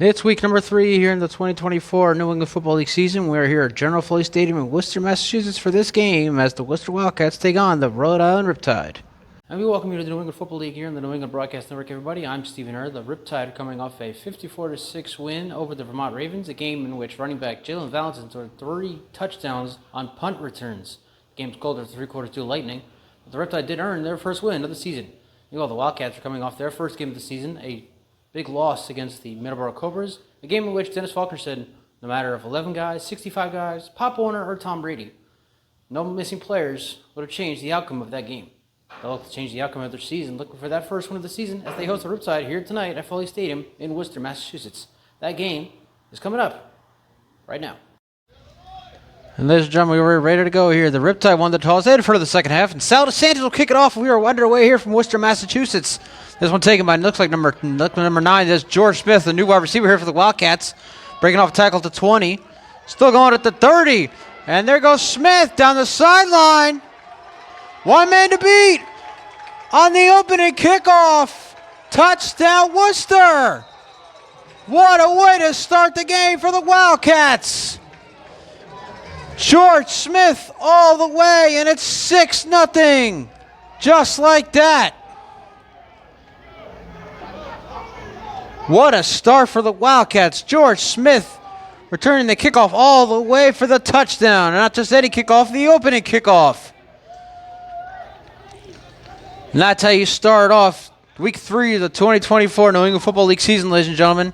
It's week number 3 here in the 2024 New England Football League season. We're here at General Foley Stadium in Worcester, Massachusetts for this game as the Worcester Wildcats take on the Rhode Island Riptide. And we welcome you to the New England Football League here in the New England Broadcast Network, everybody. I'm Stephen Rhode. The Riptide coming off a 54-6 win over the Vermont Ravens, a game in which running back Jalen Valentin scored 3 touchdowns on punt returns. The game's called after 3 quarters to lightning. But the Riptide did earn their first win of the season. The Wildcats are coming off their first game of the season, a big loss against the Middleborough Cobras, a game in which Dennis Faulkner said, no matter if 11 guys, 65 guys, Pop Warner, or Tom Brady, no missing players would have changed the outcome of that game. They'll look to change the outcome of their season, looking for that first win of the season as they host the Riptide here tonight at Foley Stadium in Worcester, Massachusetts. That game is coming up right now. And ladies and gentlemen, we're ready to go here. The Riptide won the toss. They headed for the second half, and Sal DeSantis will kick it off. We are underway here from Worcester, Massachusetts. This one taken by, looks like number 9. There's George Smith, the new wide receiver here for the Wildcats. Breaking off tackle to 20. Still going at the 30. And there goes Smith down the sideline. One man to beat on the opening kickoff. Touchdown, Worcester. What a way to start the game for the Wildcats. George Smith all the way, and it's 6-0. Just like that. What a start for the Wildcats. George Smith returning the kickoff all the way for the touchdown. Not just any kickoff, the opening kickoff. And that's how you start off week 3 of the 2024 New England Football League season, ladies and gentlemen.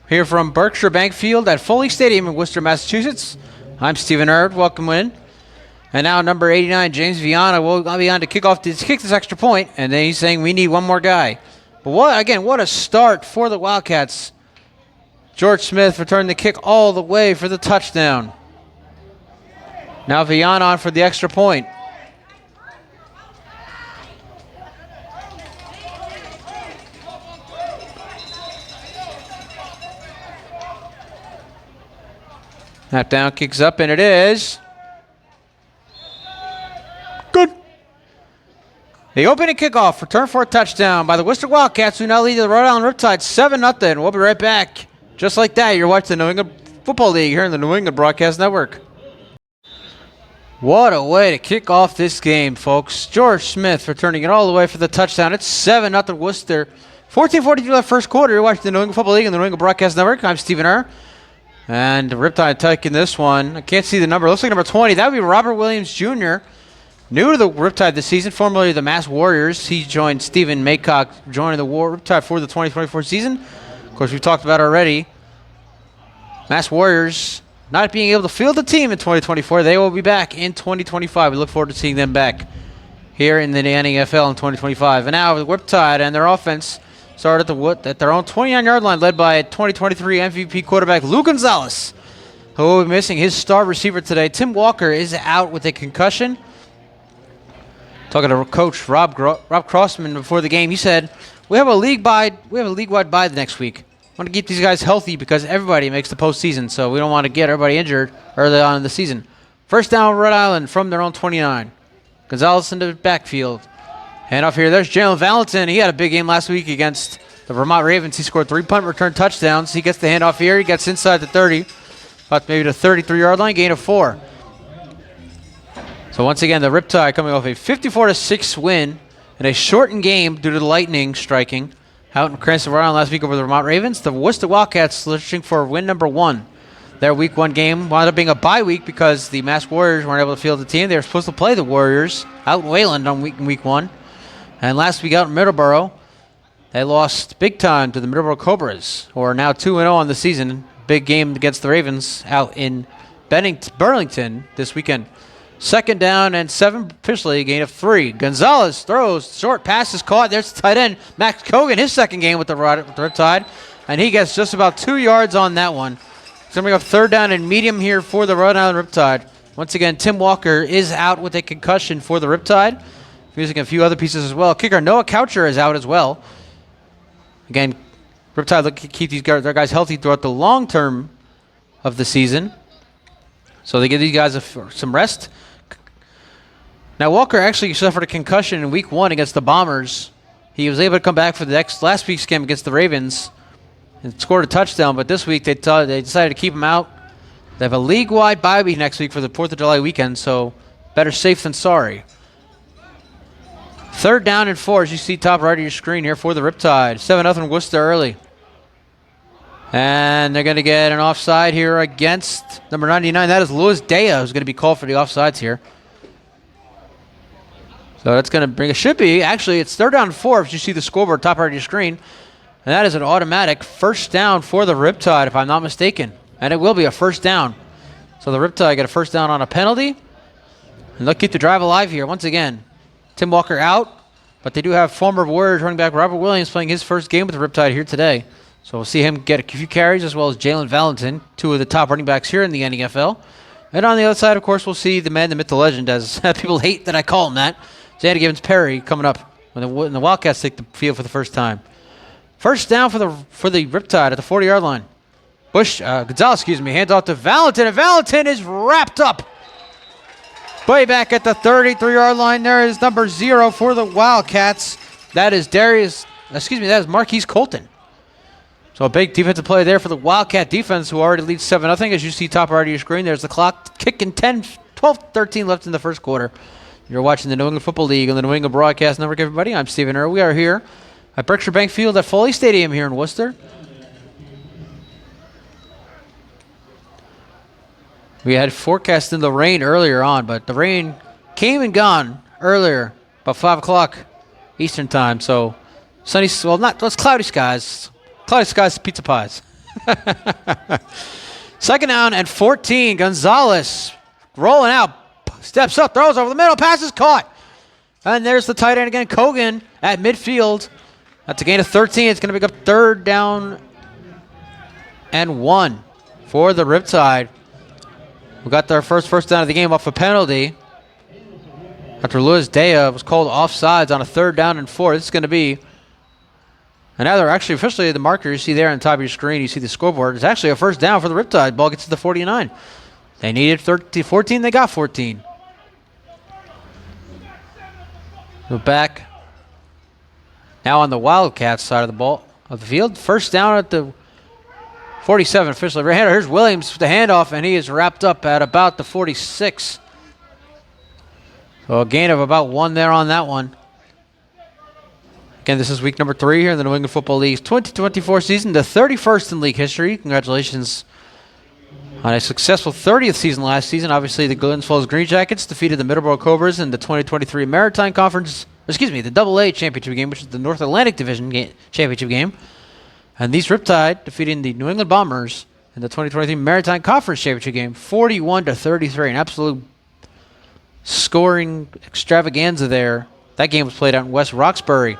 Here from Berkshire Bank Field at Foley Stadium in Worcester, Massachusetts. I'm Stephen Rhode. Welcome in. And now number 89, James Viana, will be on to kick this extra point. And then he's saying we need one more guy. But what a start for the Wildcats. George Smith returned the kick all the way for the touchdown. Now Viana on for the extra point. Snap down, kicks up, and it is good. The opening kickoff, return for a touchdown by the Worcester Wildcats, who now lead the Rhode Island Riptide 7-0. We'll be right back. Just like that, you're watching the New England Football League here in the New England Broadcast Network. What a way to kick off this game, folks. George Smith returning it all the way for the touchdown. It's 7-0 Worcester. 14:42 left first quarter. You're watching the New England Football League and the New England Broadcast Network. I'm Stephen Rhode. And Riptide taking this one. I can't see the number. It looks like number 20. That would be Robert Williams Jr., new to the Riptide this season, formerly the Mass Warriors. He joined Stephen Maycock, joining the Riptide for the 2024 season. Of course, we've talked about already. Mass Warriors not being able to field the team in 2024. They will be back in 2025. We look forward to seeing them back here in the NFL in 2025. And now the Riptide and their offense started at their own 29-yard line, led by 2023 MVP quarterback Lou Gonzalez, who will be missing his star receiver today. Tim Walker is out with a concussion. Talking to Coach Rob Crossman before the game, he said, "We have a league-wide bye the next week. I want to keep these guys healthy because everybody makes the postseason, so we don't want to get everybody injured early on in the season." First down, Rhode Island from their own 29. Gonzalez in the backfield. Hand off here. There's Jalen Valentin. He had a big game last week against the Vermont Ravens. He scored 3 punt return touchdowns. He gets the handoff here. He gets inside the 30, about maybe the 33-yard line, gain of 4. So once again, the Riptide coming off a 54-6 win in a shortened game due to the lightning striking out in Cranston, Rhode Island last week over the Vermont Ravens. The Worcester Wildcats searching for win number 1. Their week 1 game wound up being a bye week because the Mass Warriors weren't able to field the team. They were supposed to play the Warriors out in Wayland on week 1. And last week out in Middleborough, they lost big time to the Middleborough Cobras, who are now 2-0 on the season. Big game against the Ravens out in Burlington this weekend. Second down and 7 officially, gain of 3. Gonzalez throws, short pass is caught. There's the tight end, Max Cogan, his second game with the Riptide, and he gets just about 2 yards on that one. It's going to bring up third down and medium here for the Rhode Island Riptide. Once again, Tim Walker is out with a concussion for the Riptide. Using a few other pieces as well. Kicker Noah Coucher is out as well. Again, Riptide look to keep their guys healthy throughout the long term of the season. So they give these guys some rest. Now, Walker actually suffered a concussion in week 1 against the Bombers. He was able to come back for the last week's game against the Ravens. and scored a touchdown, but this week they decided to keep him out. They have a league-wide bye week next week for the 4th of July weekend, so better safe than sorry. 3rd down and 4, as you see top right of your screen here for the Riptide. 7-0 Worcester early. And they're going to get an offside here against number 99. That is Luis Dea, who's going to be called for the offsides here. So that's going to bring, it should be, actually, it's 3rd down and 4 if you see the scoreboard top right of your screen. And that is an automatic 1st down for the Riptide, if I'm not mistaken. And it will be a 1st down. So the Riptide get a 1st down on a penalty. And they'll keep the drive alive here. Once again, Tim Walker out. But they do have former Warriors running back Robert Williams playing his first game with the Riptide here today. So we'll see him get a few carries, as well as Jalen Valentin, 2 of the top running backs here in the NFL. And on the other side, of course, we'll see the man, the myth, the legend, as people hate that I call him that. Xander Givens-Perry coming up when the Wildcats take the field for the first time. 1st down for the Riptide at the 40-yard line. Gonzalez, hands off to Valentin, and Valentin is wrapped up. Way back at the 33-yard line, there is number 0 for the Wildcats. That is Marquise Colton. So a big defensive play there for the Wildcat defense, who already leads 7-0. As you see top right of your screen, there's the clock kicking 12-13 left in the first quarter. You're watching the New England Football League on the New England Broadcast Network, everybody. I'm Stephen Earl. We are here at Berkshire Bank Field at Foley Stadium here in Worcester. We had forecast in the rain earlier on, but the rain came and gone earlier, about 5 o'clock Eastern time. So sunny, well, it's cloudy skies. Cloudy skies, pizza pies. 2nd down and 14. Gonzalez rolling out, steps up, throws over the middle, pass is caught. And there's the tight end again, Kogan at midfield. That's a gain of 13. It's going to pick up 3rd down and 1 for the Riptide. We got their first down of the game off a penalty after Luis Dea was called offsides on a 3rd down and 4. This is going to be, and now they're actually officially the marker you see there on the top of your screen. You see the scoreboard. It's actually a 1st down for the Riptide. Ball gets to the 49. They needed 14. They got 14. We're back now on the Wildcats side of the field. 1st down at the 47 officially. Here's Williams with the handoff, and he is wrapped up at about the 46. So a gain of about 1 there on that one. Again, this is week number 3 here in the New England Football League's 2024 season, the 31st in league history. Congratulations on a successful 30th season last season. Obviously, the Glens Falls Green Jackets defeated the Middleborough Cobras in the 2023 Maritime Conference, the AA championship game, which is the North Atlantic Division championship game. And these Riptide defeating the New England Bombers in the 2023 Maritime Conference Championship game, 41-33. An absolute scoring extravaganza there. That game was played out in West Roxbury.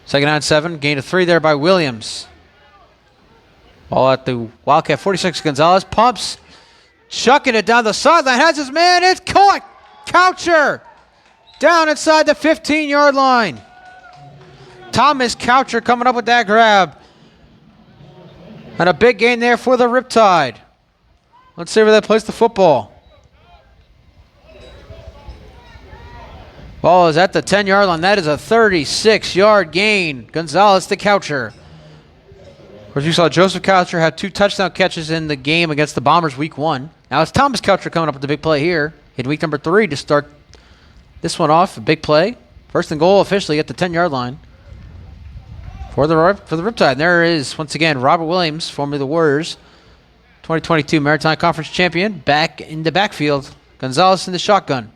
2nd down 7, gain of 3 there by Williams. Ball at the Wildcat 46. Gonzalez pumps, chucking it down the sideline. Has his man. It's caught. Coucher down inside the 15-yard line. Thomas Coucher coming up with that grab. And a big gain there for the Riptide. Let's see where they place the football. Ball is at the 10-yard line. That is a 36-yard gain. Gonzalez to Coucher. Of course, you saw Joseph Coucher have 2 touchdown catches in the game against the Bombers week 1. Now it's Thomas Coucher coming up with the big play here in week number 3 to start this one off. A big play. 1st and goal officially at the 10-yard line for the Riptide. And there is, once again, Robert Williams, formerly the Warriors, 2022 Maritime Conference champion, back in the backfield. Gonzalez in the shotgun.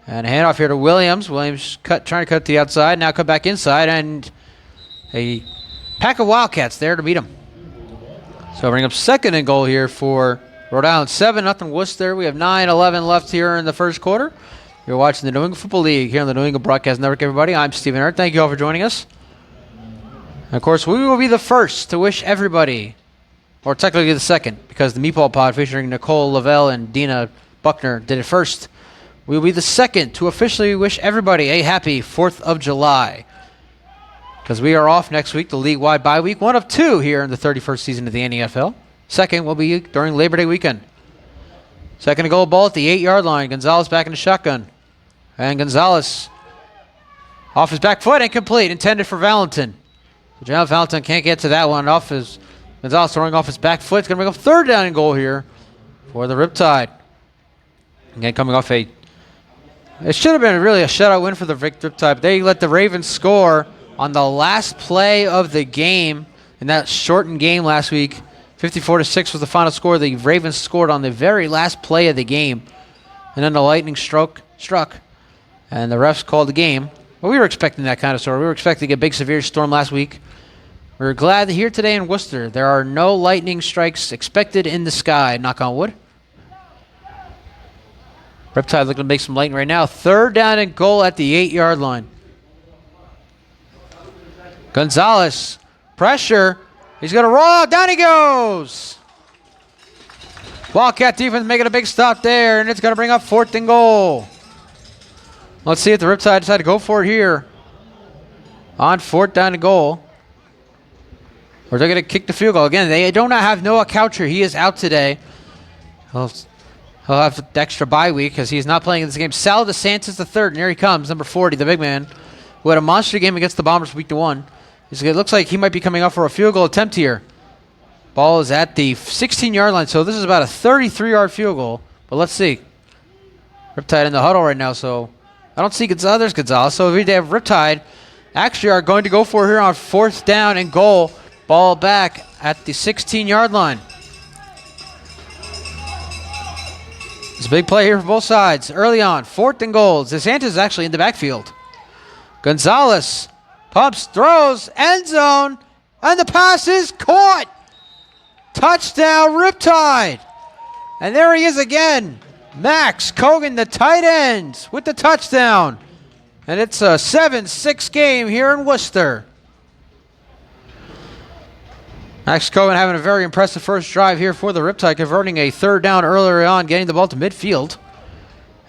And a handoff here to Williams. Williams trying to cut to the outside. Now come back inside, and a pack of Wildcats there to meet him. So bring up 2nd and goal here for Rhode Island. 7-0 Worcester. We have 9:11 left here in the first quarter. You're watching the New England Football League here on the New England Broadcast Network, everybody. I'm Stephen Earl. Thank you all for joining us. And of course, we will be the first to wish everybody, or technically the second, because the Meatball Pod featuring Nicole Lavelle and Dina Buckner did it first. We will be the second to officially wish everybody a happy 4th of July. Because we are off next week, the league-wide bye week, 1 of 2 here in the 31st season of the NFL. Second will be during Labor Day weekend. 2nd and goal, ball at the 8-yard line. Gonzalez back in the shotgun. And Gonzalez off his back foot, incomplete, intended for Valentin. Jalen Valentine can't get to that one. Gonzalez throwing off his back foot. It's going to bring up third down and goal here for the Riptide. Again, coming off it should have been really a shutout win for the Riptide, but they let the Ravens score on the last play of the game in that shortened game last week. 54-6 was the final score. The Ravens scored on the very last play of the game. And then the lightning struck, and the refs called the game. But we were expecting that kind of story. We were expecting a big, severe storm last week. We were glad to hear today in Worcester there are no lightning strikes expected in the sky. Knock on wood. Riptide looking to make some lightning right now. Third down and goal at the 8-yard line. Gonzalez, pressure. He's going to roll. Down he goes. Wildcat defense making a big stop there, and it's going to bring up 4th and goal. Let's see if the Riptide decide to go for it here on 4th down and goal. Or they're going to kick the field goal. Again, they do not have Noah Coucher. He is out today. He'll have the extra bye week because he's not playing in this game. Sal DeSantis the third, and here he comes, number 40, the big man, who had a monster game against the Bombers week 1. It looks like he might be coming up for a field goal attempt here. Ball is at the 16-yard line, so this is about a 33-yard field goal. But let's see. Riptide in the huddle right now, so I don't see Gonzalez. There's Gonzalez. So if they have Riptide, actually are going to go for it here on 4th down and goal. Ball back at the 16-yard line. It's a big play here for both sides. Early on, 4th and goal. DeSantis is actually in the backfield. Gonzalez pumps, throws, end zone, and the pass is caught. Touchdown, Riptide. And there he is again. Max Cogan, the tight end, with the touchdown. And it's a 7-6 game here in Worcester. Max Cohen having a very impressive first drive here for the Riptide, converting a 3rd down earlier on, getting the ball to midfield.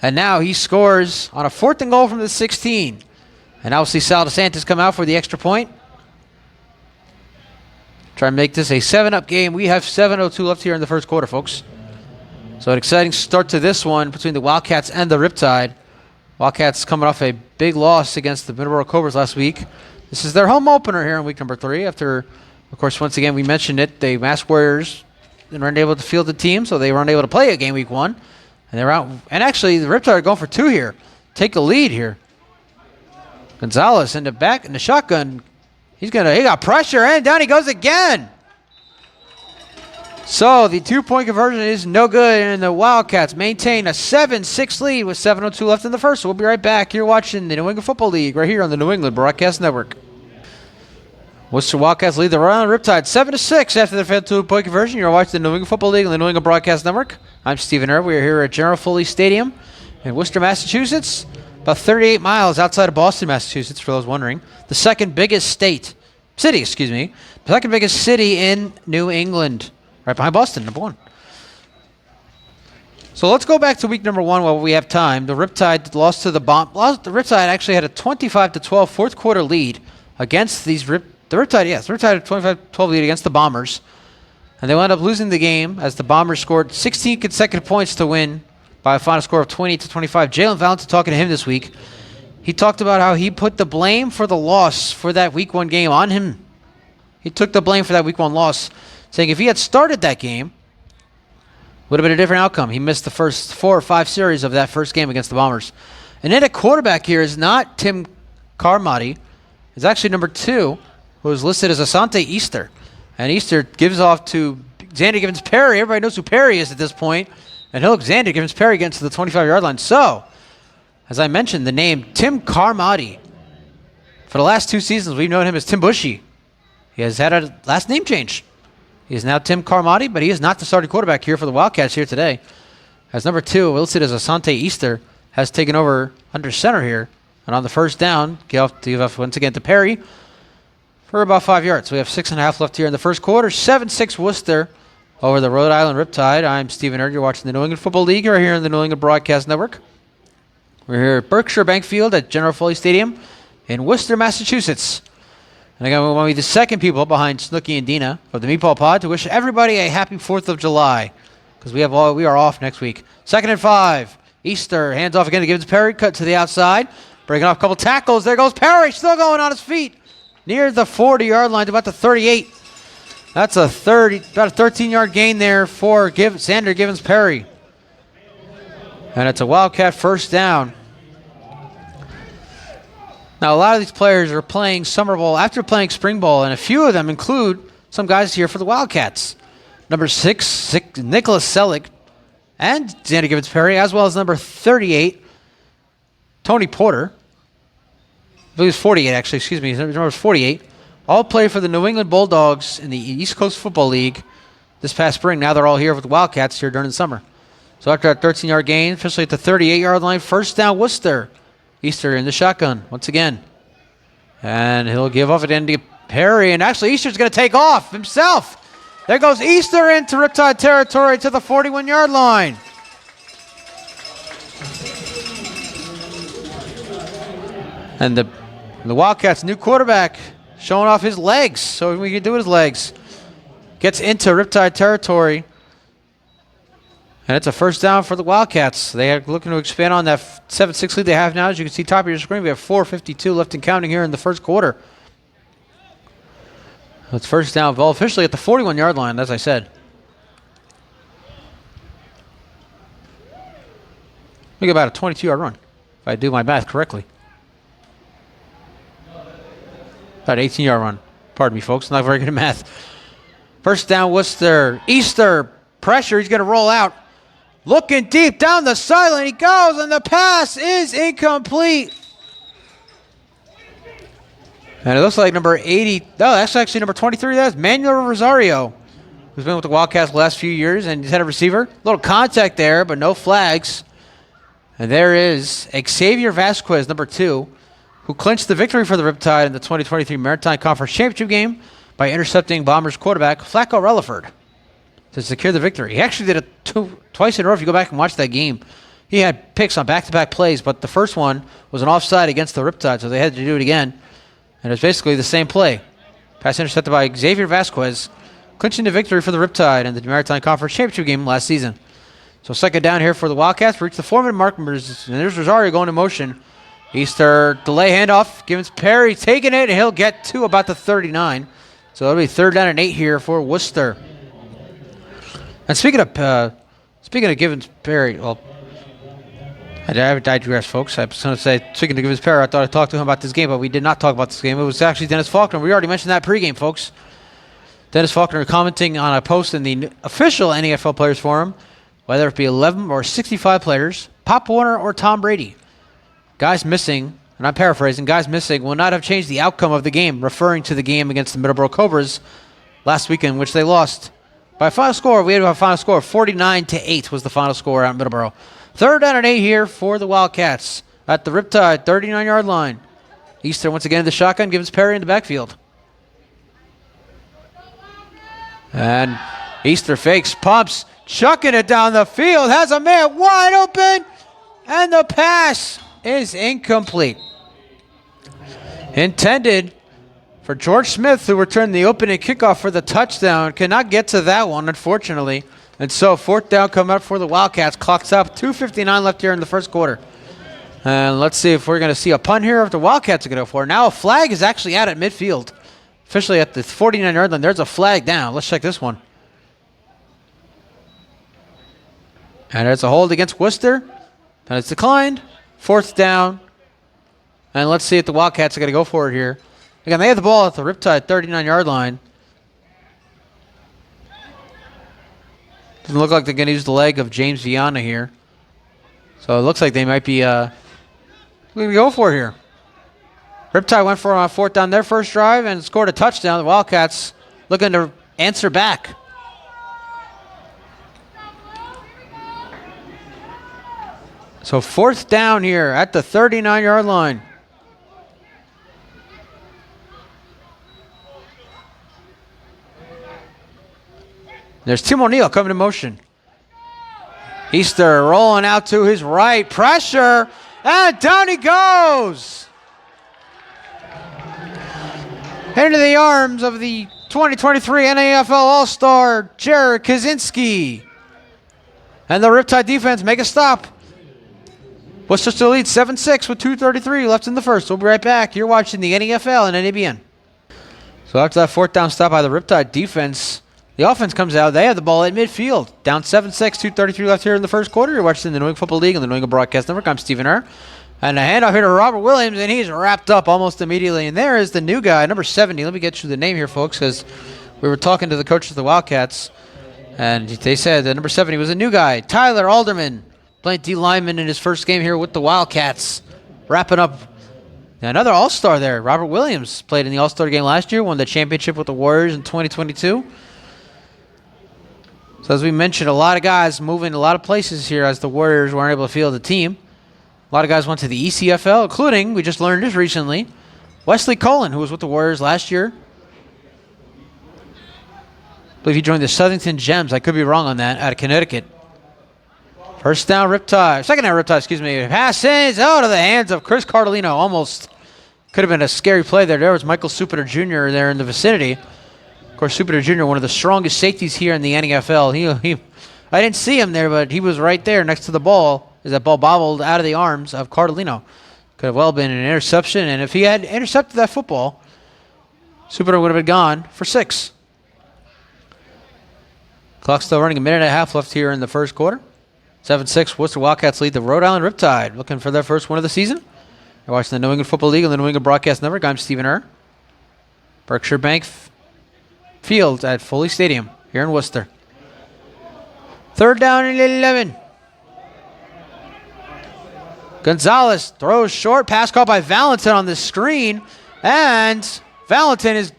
And now he scores on a 4th and goal from the 16. And now we'll see Sal DeSantis come out for the extra point. Try and make this a 7-up game. We have 7:02 left here in the first quarter, folks. So an exciting start to this one between the Wildcats and the Riptide. Wildcats coming off a big loss against the Middleborough Cobras last week. This is their home opener here in week number 3 after... Of course, once again, we mentioned it. The Masked Warriors weren't able to field the team, so they weren't able to play a game week 1. And they're out. And actually, the Riptide are going for 2 here. Take the lead here. Gonzalez in the back in the shotgun. He got pressure, and down he goes again. So the 2-point conversion is no good, and the Wildcats maintain a 7-6 lead with 7:02 left in the first. So we'll be right back. You're watching the New England Football League right here on the New England Broadcast Network. Worcester Wildcats lead the Rhode Island Riptide 7-6 after the failed 2-point conversion. You're watching the New England Football League on the New England Broadcast Network. I'm Stephen Irv. We are here at General Foley Stadium in Worcester, Massachusetts, about 38 miles outside of Boston, Massachusetts, for those wondering. The second biggest city in New England, right behind Boston, number 1. So let's go back to week number 1 while we have time. The Riptide lost to the Riptide actually had a 25-12 fourth quarter lead against these The Riptide had a 25-12 lead against the Bombers. And they wound up losing the game as the Bombers scored 16 consecutive points to win by a final score of 20-25. Jalen Valentine talking to him this week. He talked about how he put the blame for the loss for that week 1 game on him. He took the blame for that week 1 loss, saying if he had started that game, would have been a different outcome. He missed the first 4 or 5 series of that first game against the Bombers. And then at quarterback here is not Tim Carmody. It's actually number 2. Who is listed as Asante Easter. And Easter gives off to Xander Givens-Perry. Everybody knows who Perry is at this point. And Xander Givens-Perry gets to the 25-yard line. So, as I mentioned, the name Tim Carmody. For the last 2 seasons, we've known him as Tim Bushy. He has had a last name change. He is now Tim Carmody, but he is not the starting quarterback here for the Wildcats here today. As number 2, listed as Asante Easter, has taken over under center here. And on the first down, give off once again to Perry for about 5 yards. We have 6.5 left here in the first quarter. 7-6 Worcester over the Rhode Island Riptide. I'm Stephen Irv. You're watching the New England Football League right here on the New England Broadcast Network. We're here at Berkshire Bank Field at General Foley Stadium in Worcester, Massachusetts. And again, we want to be the second people behind Snooki and Dina of the Meatball Pod to wish everybody a happy 4th of July because we are off next week. 2nd and 5. Easter hands off again to Givens-Perry. Cut to the outside. Breaking off a couple tackles. There goes Perry. Still going on his feet. near the 40-yard line to about the 38. That's about a 13-yard gain there for Xander Givens-Perry. And it's a Wildcat first down. Now, a lot of these players are playing Summer Bowl after playing Spring Bowl, and a few of them include some guys here for the Wildcats. Number 6, Nicholas Selleck, and Xander Givens-Perry, as well as number 38, Tony Porter. I believe it's 48, actually. Excuse me. Number 48. All played for the New England Bulldogs in the East Coast Football League this past spring. Now they're all here with the Wildcats here during the summer. So after that 13-yard gain, officially at the 38-yard line, first down Worcester. Easter in the shotgun once again. And he'll give off it into Perry. And actually, Easter's going to take off himself. There goes Easter into Riptide territory to the 41-yard line. And the Wildcats' new quarterback showing off his legs. So we can do his legs. Gets into Riptide territory. And it's a first down for the Wildcats. They are looking to expand on that 7-6 lead they have now. As you can see, top of your screen, we have 4:52 left and counting here in the first quarter. It's first down, ball officially at the 41-yard line, as I said. We get about a 22-yard run, if I do my math correctly. About an 18-yard run. Pardon me, folks. Not very good at math. First down, Worcester. Easter, pressure. He's going to roll out. Looking deep down the sideline, he goes, and the pass is incomplete. And it looks like number 80, no, that's actually number 23, that's Manuel Rosario, who's been with the Wildcats the last few years, and he's had a receiver. A little contact there, but no flags. And there is Xavier Vasquez, number 2, who clinched the victory for the Riptide in the 2023 Maritime Conference Championship game by intercepting Bombers quarterback Flacco Relaford to secure the victory. He actually did it twice in a row if you go back and watch that game. He had picks on back-to-back plays, but the first one was an offside against the Riptide, so they had to do it again. And it's basically the same play. Pass intercepted by Xavier Vasquez, clinching the victory for the Riptide in the Maritime Conference Championship game last season. So second down here for the Wildcats. Reach the 4-minute mark, and there's Rosario going in motion. Easter delay handoff. Givens-Perry taking it, and he'll get to about the 39. So it'll be third down and 8 here for Worcester. And speaking of Givens-Perry, well, I digress, folks. I was going to say, speaking of Givens-Perry, I thought I'd talk to him about this game, but we did not talk about this game. It was actually Dennis Faulkner. We already mentioned that pregame, folks. Dennis Faulkner commenting on a post in the official NFL Players Forum, whether it be 11 or 65 players, Pop Warner or Tom Brady. Guys missing, and I'm paraphrasing, guys missing will not have changed the outcome of the game, referring to the game against the Middleborough Cobras last weekend, which they lost. By a final score, we had a final score of 49-8 was the final score out in Middleborough. Third down and 8 here for the Wildcats at the Riptide 39-yard line. Easter once again in the shotgun, Givens-Perry in the backfield. And Easter fakes, pumps, chucking it down the field, has a man wide open, and the pass is incomplete. Intended for George Smith, who returned the opening kickoff for the touchdown. Cannot get to that one, unfortunately. And so fourth down coming up for the Wildcats. Clock's up, 2:59 left here in the first quarter. And let's see if we're going to see a punt here if the Wildcats are going to go for it. Now a flag is actually out at midfield. Officially at the 49-yard line. There's a flag down. Let's check this one. And there's a hold against Worcester. And it's declined. Fourth down. And let's see if the Wildcats are going to go for it here. Again, they have the ball at the Riptide 39-yard line. Doesn't look like they're going to use the leg of James Viana here. So it looks like they might be going to go for it here. Riptide went for it on fourth down their first drive and scored a touchdown. The Wildcats looking to answer back. So fourth down here at the 39-yard line. There's Tim O'Neill coming in motion. Easter rolling out to his right. Pressure. And down he goes. Into the arms of the 2023 NFL All-Star, Jared Kaczynski. And the Riptide defense make a stop. Worcester still leads 7-6 with 2:33 left in the first. We'll be right back. You're watching the NFL and NABN. So after that fourth down stop by the Riptide defense, the offense comes out. They have the ball at midfield. Down 7-6, 2:33 left here in the first quarter. You're watching the New England Football League on the New England Broadcast Network. I'm Stephen Err. And a handoff here to Robert Williams, and he's wrapped up almost immediately. And there is the new guy, number 70. Let me get you the name here, folks, because we were talking to the coach of the Wildcats, and they said that number 70 was a new guy. Tyler Alderman, playing D lineman in his first game here with the Wildcats. Wrapping up another all-star there. Robert Williams played in the all-star game last year, won the championship with the Warriors in 2022. So as we mentioned, a lot of guys moving a lot of places here as the Warriors weren't able to field the team. A lot of guys went to the ECFL, including, we just learned this recently, Wesley Cullen, who was with the Warriors last year. I believe he joined the Southington Gems. I could be wrong on that, out of Connecticut. First down, Riptide. Second down, Riptide, excuse me. Passes out of the hands of Chris Cardellino. Almost could have been a scary play there. There was Michael Supiter Jr. there in the vicinity. Of course, Supiter Jr., one of the strongest safeties here in the NFL. I didn't see him there, but he was right there next to the ball as that ball bobbled out of the arms of Cardellino. Could have well been an interception, and if he had intercepted that football, Supiter would have been gone for 6. Clock still running, a minute and a half left here in the first quarter. 7-6, Worcester Wildcats lead the Rhode Island Riptide, looking for their first win of the season. You're watching the New England Football League on the New England Broadcast Network. I'm Stephen Err. Berkshire Bank Field at Foley Stadium here in Worcester. Third down and 11. Gonzalez throws short, pass caught by Valentin on the screen, and Valentin is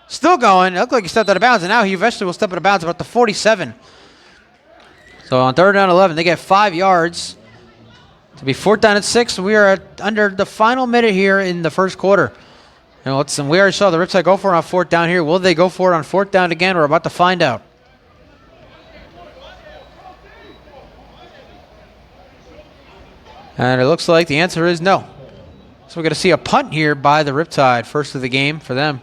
still going. It looked like he stepped out of bounds, and now he eventually will step out of bounds about the 47. So on third down 11, they get 5 yards to be fourth down at 6. We are under the final minute here in the first quarter. And we already saw the Riptide go for it on fourth down here. Will they go for it on fourth down again? We're about to find out. And it looks like the answer is no. So we're going to see a punt here by the Riptide, first of the game for them.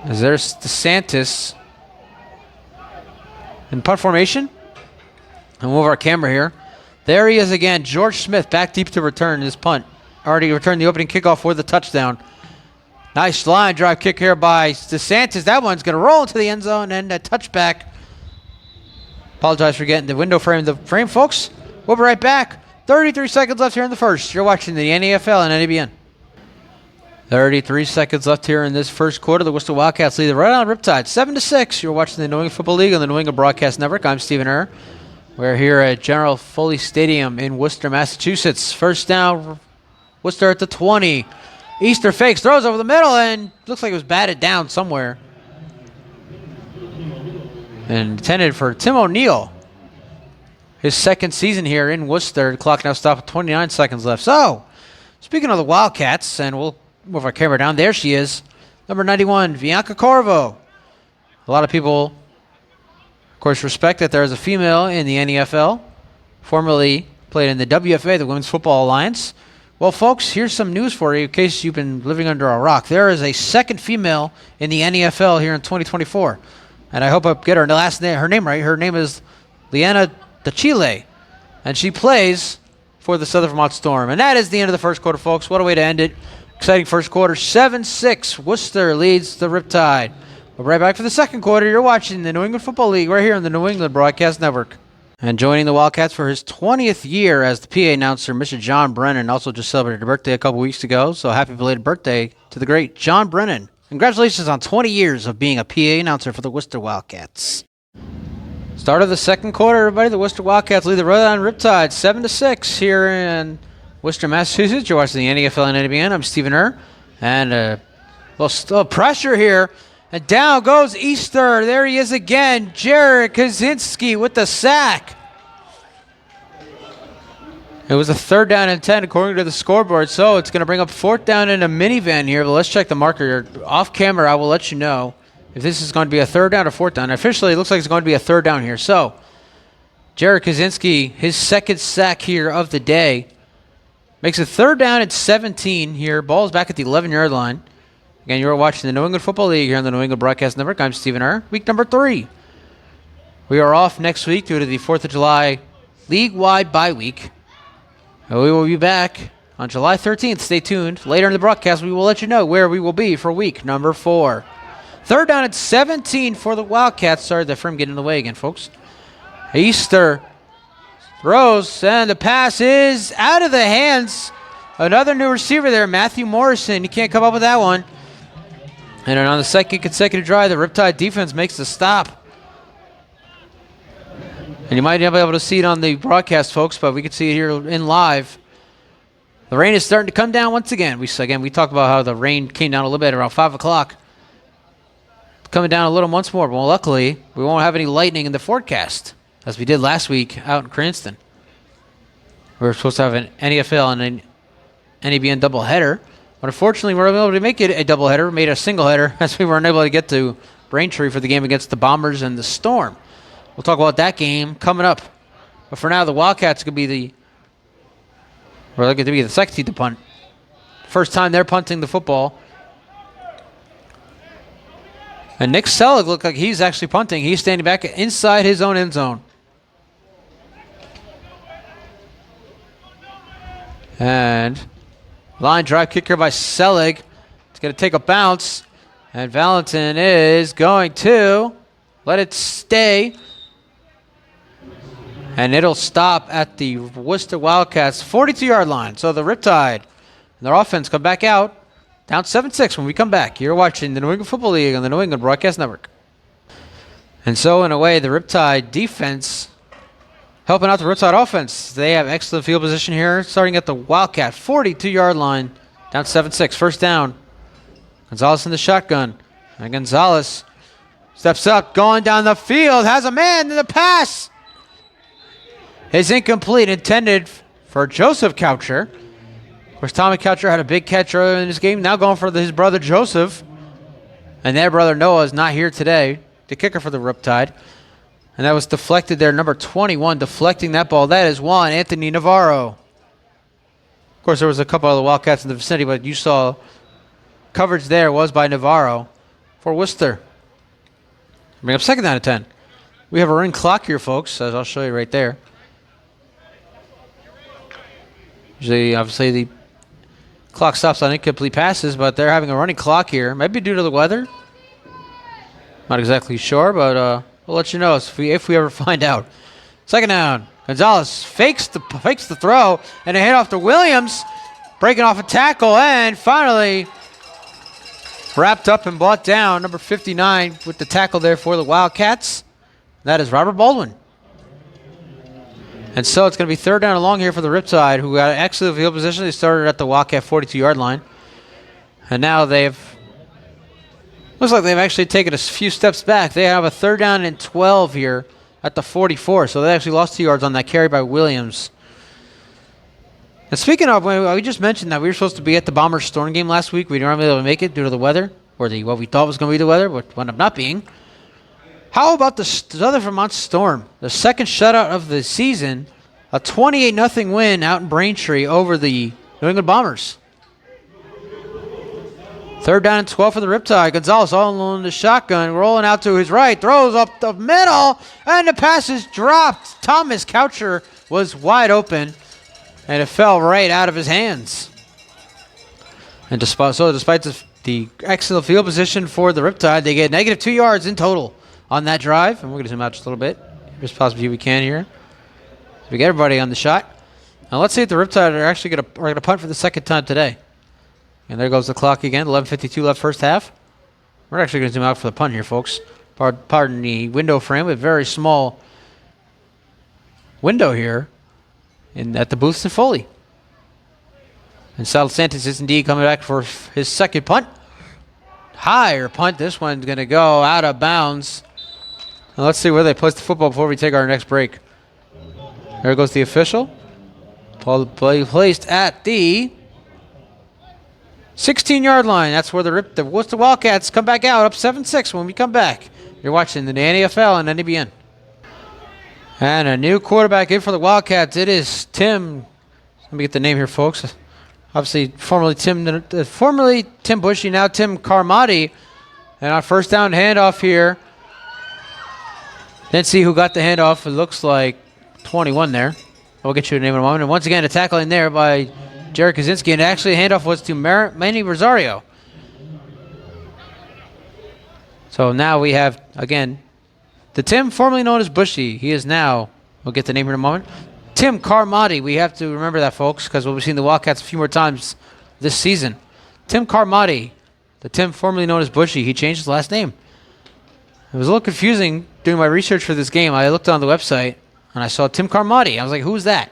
As there's DeSantis in punt formation. And move our camera here. There he is again. George Smith back deep to return his punt. Already returned the opening kickoff for the touchdown. Nice line drive kick here by DeSantis. That one's going to roll into the end zone and a touchback. Apologize for getting the window frame. The frame, folks. We'll be right back. 33 seconds left here in the first. You're watching the NFL and NABN. 33 seconds left here in this first quarter. The Worcester Wildcats lead the Rhode Island Riptide 7-6. You're watching the New England Football League on the New England Broadcast Network. I'm Stephen Err. We're here at General Foley Stadium in Worcester, Massachusetts. First down, Worcester at the 20. Easter fakes, throws over the middle, and looks like it was batted down somewhere. And intended for Tim O'Neill. His second season here in Worcester. The clock now stopped with 29 seconds left. So, speaking of the Wildcats, and we'll move our camera down. There she is. Number 91, Bianca Corvo. A lot of people, of course, respect that there is a female in the NFL. Formerly played in the WFA, the Women's Football Alliance. Well, folks, here's some news for you in case you've been living under a rock. There is a second female in the NFL here in 2024. And I hope I get her name right. Her name is Liana DeChile, and she plays for the Southern Vermont Storm. And that is the end of the first quarter, folks. What a way to end it. Exciting first quarter. 7-6. Worcester leads the Riptide. We'll be right back for the second quarter. You're watching the New England Football League right here on the New England Broadcast Network. And joining the Wildcats for his 20th year as the PA announcer, Mr. John Brennan, also just celebrated a birthday a couple weeks ago. So happy belated birthday to the great John Brennan. Congratulations on 20 years of being a PA announcer for the Worcester Wildcats. Start of the second quarter, everybody. The Worcester Wildcats lead the Rhode Island Riptide 7-6 here in Worcester, Massachusetts. You're watching the NFL and NBN. I'm Stephen Err. And still pressure here. And down goes Easter. There he is again. Jared Kaczynski with the sack. It was a third down and 10 according to the scoreboard. So it's going to bring up fourth down in a minivan here. But let's check the marker. Off camera, I will let you know if this is going to be a third down or fourth down. Officially, it looks like it's going to be a third down here. So, Jared Kaczynski, his second sack here of the day, makes it third down and 17 here. Ball is back at the 11-yard line. Again, you're watching the New England Football League here on the New England Broadcast Network. I'm Stephen Err. Week number 3. We are off next week due to the 4th of July league-wide bye week. And we will be back on July 13th. Stay tuned. Later in the broadcast, we will let you know where we will be for week number 4. Third down and 17 for the Wildcats. Sorry, the frame getting in the way again, folks. Easter throws, and the pass is out of the hands. Another new receiver there, Matthew Morrison. He can't come up with that one. And on the second consecutive drive, the Riptide defense makes the stop. And you might not be able to see it on the broadcast, folks, but we can see it here in live. The rain is starting to come down once again. We talked about how the rain came down a little bit around 5 o'clock. Coming down a little once more. Well, luckily, we won't have any lightning in the forecast, as we did last week out in Cranston. We were supposed to have an NFL and an NABN doubleheader. But unfortunately, we were able to make it a doubleheader, made a single header, as we weren't able to get to Braintree for the game against the Bombers and the Storm. We'll talk about that game coming up. But for now, the Wildcats could be we're looking to be the second team to punt. First time they're punting the football. And Nick Selig looked like he's actually punting. He's standing back inside his own end zone. And line drive kicker by Selig. It's going to take a bounce. And Valentin is going to let it stay. And it'll stop at the Worcester Wildcats 42-yard line. So the Riptide and their offense come back out. Down 7-6 when we come back. You're watching the New England Football League on the New England Broadcast Network. And so, in a way, the Riptide defense helping out the Riptide offense. They have excellent field position here, starting at the Wildcat 42-yard line. Down 7-6. First down. Gonzalez in the shotgun. And Gonzalez steps up, going down the field. Has a man in the pass. Is incomplete, intended for Joseph Coucher. Of course, Tommy Coucher had a big catch earlier in this game. Now going for his brother Joseph. And their brother Noah is not here today. The kicker for the Riptide. And that was deflected there. Number 21 deflecting that ball. That is Juan Anthony Navarro. Of course, there was a couple other Wildcats in the vicinity, but you saw coverage there was by Navarro for Worcester. Bring up second down and 10. We have a running clock here, folks, as I'll show you right there. Usually, obviously, the clock stops on incomplete passes, but they're having a running clock here. Maybe due to the weather. Not exactly sure, but we'll let you know if we ever find out. Second down. Gonzalez fakes the throw, and a hit off to Williams, breaking off a tackle, and finally wrapped up and brought down. Number 59 with the tackle there for the Wildcats. That is Robert Baldwin. And so it's going to be third down and long here for the Riptide, who got an excellent field position. They started at the Wildcat 42-yard line. And now looks like they've actually taken a few steps back. They have a third down and 12 here at the 44. So they actually lost 2 yards on that carry by Williams. And speaking of, we just mentioned that we were supposed to be at the Bombers Storm game last week. We didn't really be able to make it due to the weather, or what we thought was going to be the weather, but wound up not being. How about the Southern Vermont Storm? The second shutout of the season, a 28-0 win out in Braintree over the New England Bombers. Third down and 12 for the Riptide. Gonzalez all alone in the shotgun, rolling out to his right, throws up the middle, and the pass is dropped. Thomas Coucher was wide open, and it fell right out of his hands. And despite the excellent field position for the Riptide, they get negative 2 yards in total on that drive. And we're going to zoom out just a little bit. Here's possibly we can here. So we get everybody on the shot. Now let's see if the Riptide are actually going to punt for the second time today. And there goes the clock again. 11:52 left first half. We're actually going to zoom out for the punt here, folks. Pardon the window frame, a very small window here at the booths in Foley. And Sal Santos is indeed coming back for his second punt. Higher punt. This one's going to go out of bounds. Now let's see where they place the football before we take our next break. There goes the official. Play placed at the 16-yard line. That's where the Worcester Wildcats come back out, up 7-6 when we come back. You're watching the NFL and NABN. And a new quarterback in for the Wildcats. It is Tim. Let me get the name here, folks. Obviously, formerly Tim Bushy, now Tim Carmody. And on first down handoff here. Didn't see who got the handoff. It looks like 21 there. We'll get you a name in a moment. And once again, a tackle in there by Jared Kaczynski, and actually the handoff was to Manny Rosario. So now we have, again, the Tim formerly known as Bushy. He is now, we'll get the name in a moment, Tim Carmody. We have to remember that, folks, because we'll be seeing the Wildcats a few more times this season. Tim Carmody, the Tim formerly known as Bushy, he changed his last name. It was a little confusing doing my research for this game. I looked on the website, and I saw Tim Carmody. I was like, who's that?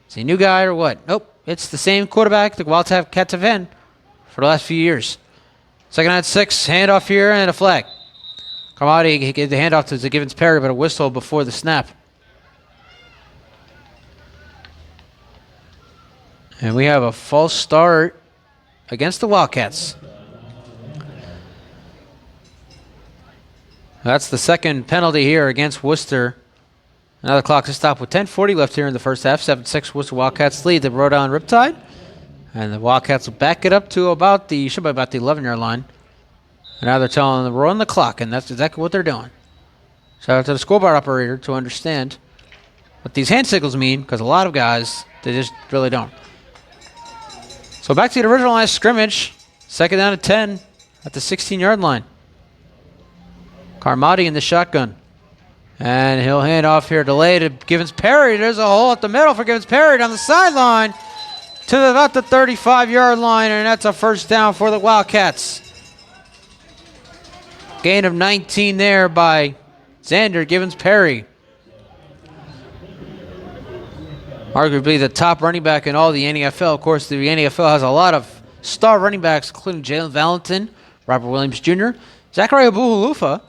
Is he a new guy or what? Nope. It's the same quarterback the Wildcats have had for the last few years. Second and 6, handoff here, and a flag. Carmody gave the handoff to Givens Perry, but a whistle before the snap. And we have a false start against the Wildcats. That's the second penalty here against Worcester. Now the clock is stopped with 10:40 left here in the first half. 7-6 Worcester Wildcats lead the Rhode Riptide. And the Wildcats will back it up to about the 11-yard line. And now they're telling them to run the clock, and that's exactly what they're doing. Shout out to the scoreboard operator to understand what these hand signals mean, because a lot of guys, they just really don't. So back to the original line of scrimmage. Second down and 10 at the 16-yard line. Carmody in the shotgun. And he'll hand off here, delay to Givens Perry. There's a hole at the middle for Givens Perry down the sideline to about the 35-yard line, and that's a first down for the Wildcats. Gain of 19 there by Xander Givens Perry. Arguably the top running back in all the NFL. Of course, the NFL has a lot of star running backs, including Jalen Valentin, Robert Williams Jr., Zachariah Buhulufa,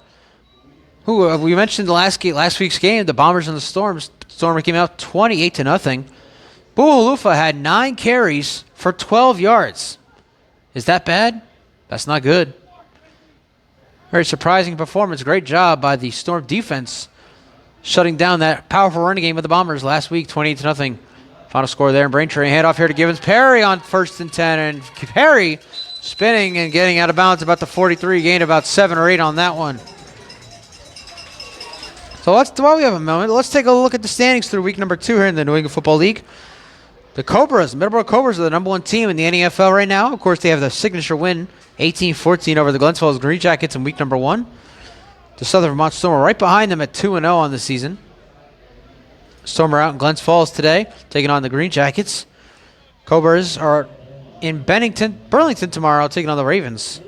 who we mentioned last week's game, the Bombers and the Storms. Stormer came out 28-0. Buhulufa had 9 carries for 12 yards. Is that bad? That's not good. Very surprising performance. Great job by the Storm defense shutting down that powerful running game of the Bombers last week, 28-0. Final score there in Braintree. Handoff here to Givens Perry on 1st and 10. And Perry spinning and getting out of bounds about the 43. Gained about 7 or 8 on that one. So while we have a moment, let's take a look at the standings through week number 2 here in the New England Football League. The Cobras, Middleborough Cobras, are the number 1 team in the NFL right now. Of course, they have the signature win, 18-14 over the Glens Falls Green Jackets in week number 1. The Southern Vermont Storm are right behind them at 2-0 on the season. Storm are out in Glens Falls today, taking on the Green Jackets. Cobras are in Burlington tomorrow, taking on the Ravens.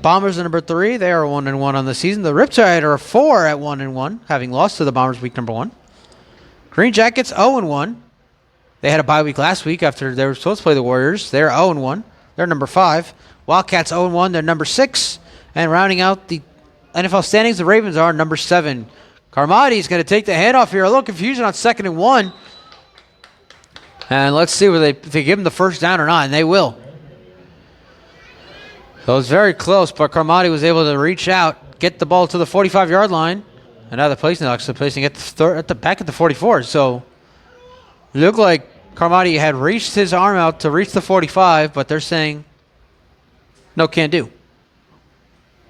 Bombers are number 3. They are 1-1 on the season. The Riptide are 4 at 1-1, having lost to the Bombers week number 1. Green Jackets 0-1. They had a bye week last week after they were supposed to play the Warriors. They're 0-1. They're number 5. Wildcats 0-1. They're number 6. And rounding out the NFL standings, the Ravens are number 7. Carmody's going to take the handoff here. A little confusion on 2nd and 1. And let's see if they give him the first down or not, and they will. So it was very close, but Carmody was able to reach out, get the ball to the 45-yard line, and now they're placing it back at the 44. So it looked like Carmody had reached his arm out to reach the 45, but they're saying, no, can't do.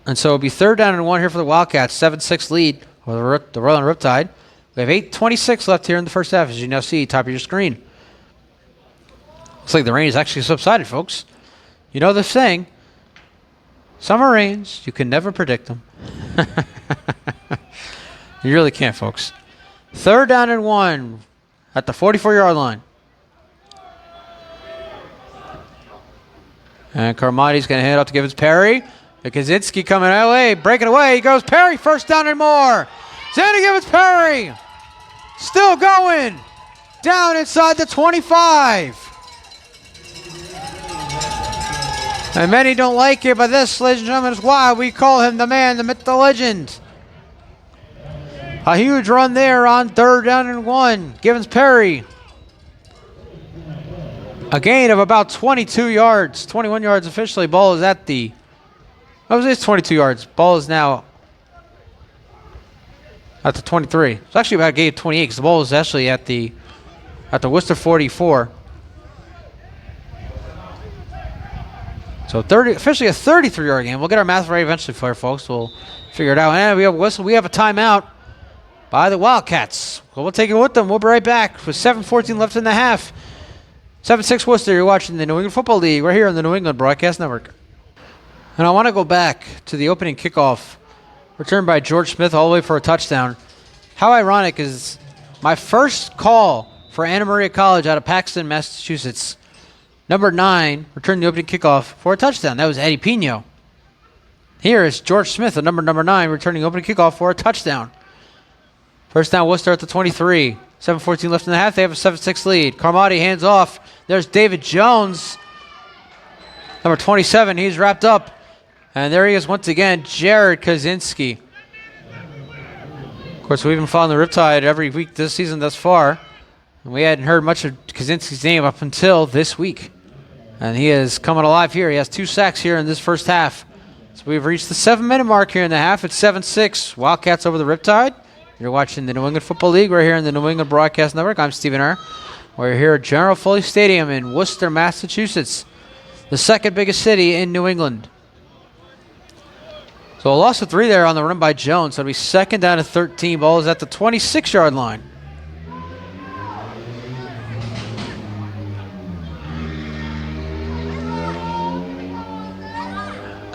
And so it'll be 3rd down and 1 here for the Wildcats, 7-6 lead over the Rhode Riptide. We have 8:26 left here in the first half, as you now see, top of your screen. Looks like the rain is actually subsided, folks. You know the saying, summer rains, you can never predict them. You really can't, folks. 3rd down and 1 at the 44-yard line. And Carmody's going to hand it off to Givens Perry. Kaczynski coming that way, breaking away. He goes Perry, 1st down and more. Xander Givens Perry still going down inside the 25. And many don't like it, but this, ladies and gentlemen, is why we call him the man, the myth, the legend. A huge run there on 3rd down and 1. Givens Perry. A gain of about 22 yards, 21 yards officially. Ball is at the... it's 22 yards. Ball is now at the 23. It's actually about a gain of 28 because the ball is actually at the Worcester 44. So officially a 33-yard game. We'll get our math right eventually for you folks. We'll figure it out. And we have a whistle. We have a timeout by the Wildcats. Well, we'll take it with them. We'll be right back with 7:14 left in the half. 7-6 Worcester, you're watching the New England Football League right here on the New England Broadcast Network. And I want to go back to the opening kickoff, returned by George Smith all the way for a touchdown. How ironic is my first call for Anna Maria College out of Paxton, Massachusetts. Number 9 returned the opening kickoff for a touchdown. That was Eddie Pino. Here is George Smith, the number 9, returning opening kickoff for a touchdown. First down, Worcester at the 23. 7:14 left in the half. They have a 7-6 lead. Carmody hands off. There's David Jones. Number 27, he's wrapped up. And there he is once again, Jared Kaczynski. Of course, we've been following the Riptide every week this season thus far. And we hadn't heard much of Kaczynski's name up until this week. And he is coming alive here. He has 2 sacks here in this first half. So we've reached the 7-minute mark here in the half. It's 7-6. Wildcats over the Riptide. You're watching the New England Football League. We're here in the New England Broadcast Network. I'm Stephen Err. We're here at General Foley Stadium in Worcester, Massachusetts, the second biggest city in New England. So a loss of 3 there on the run by Jones. So it'll be second down to 13. Ball is at the 26-yard line.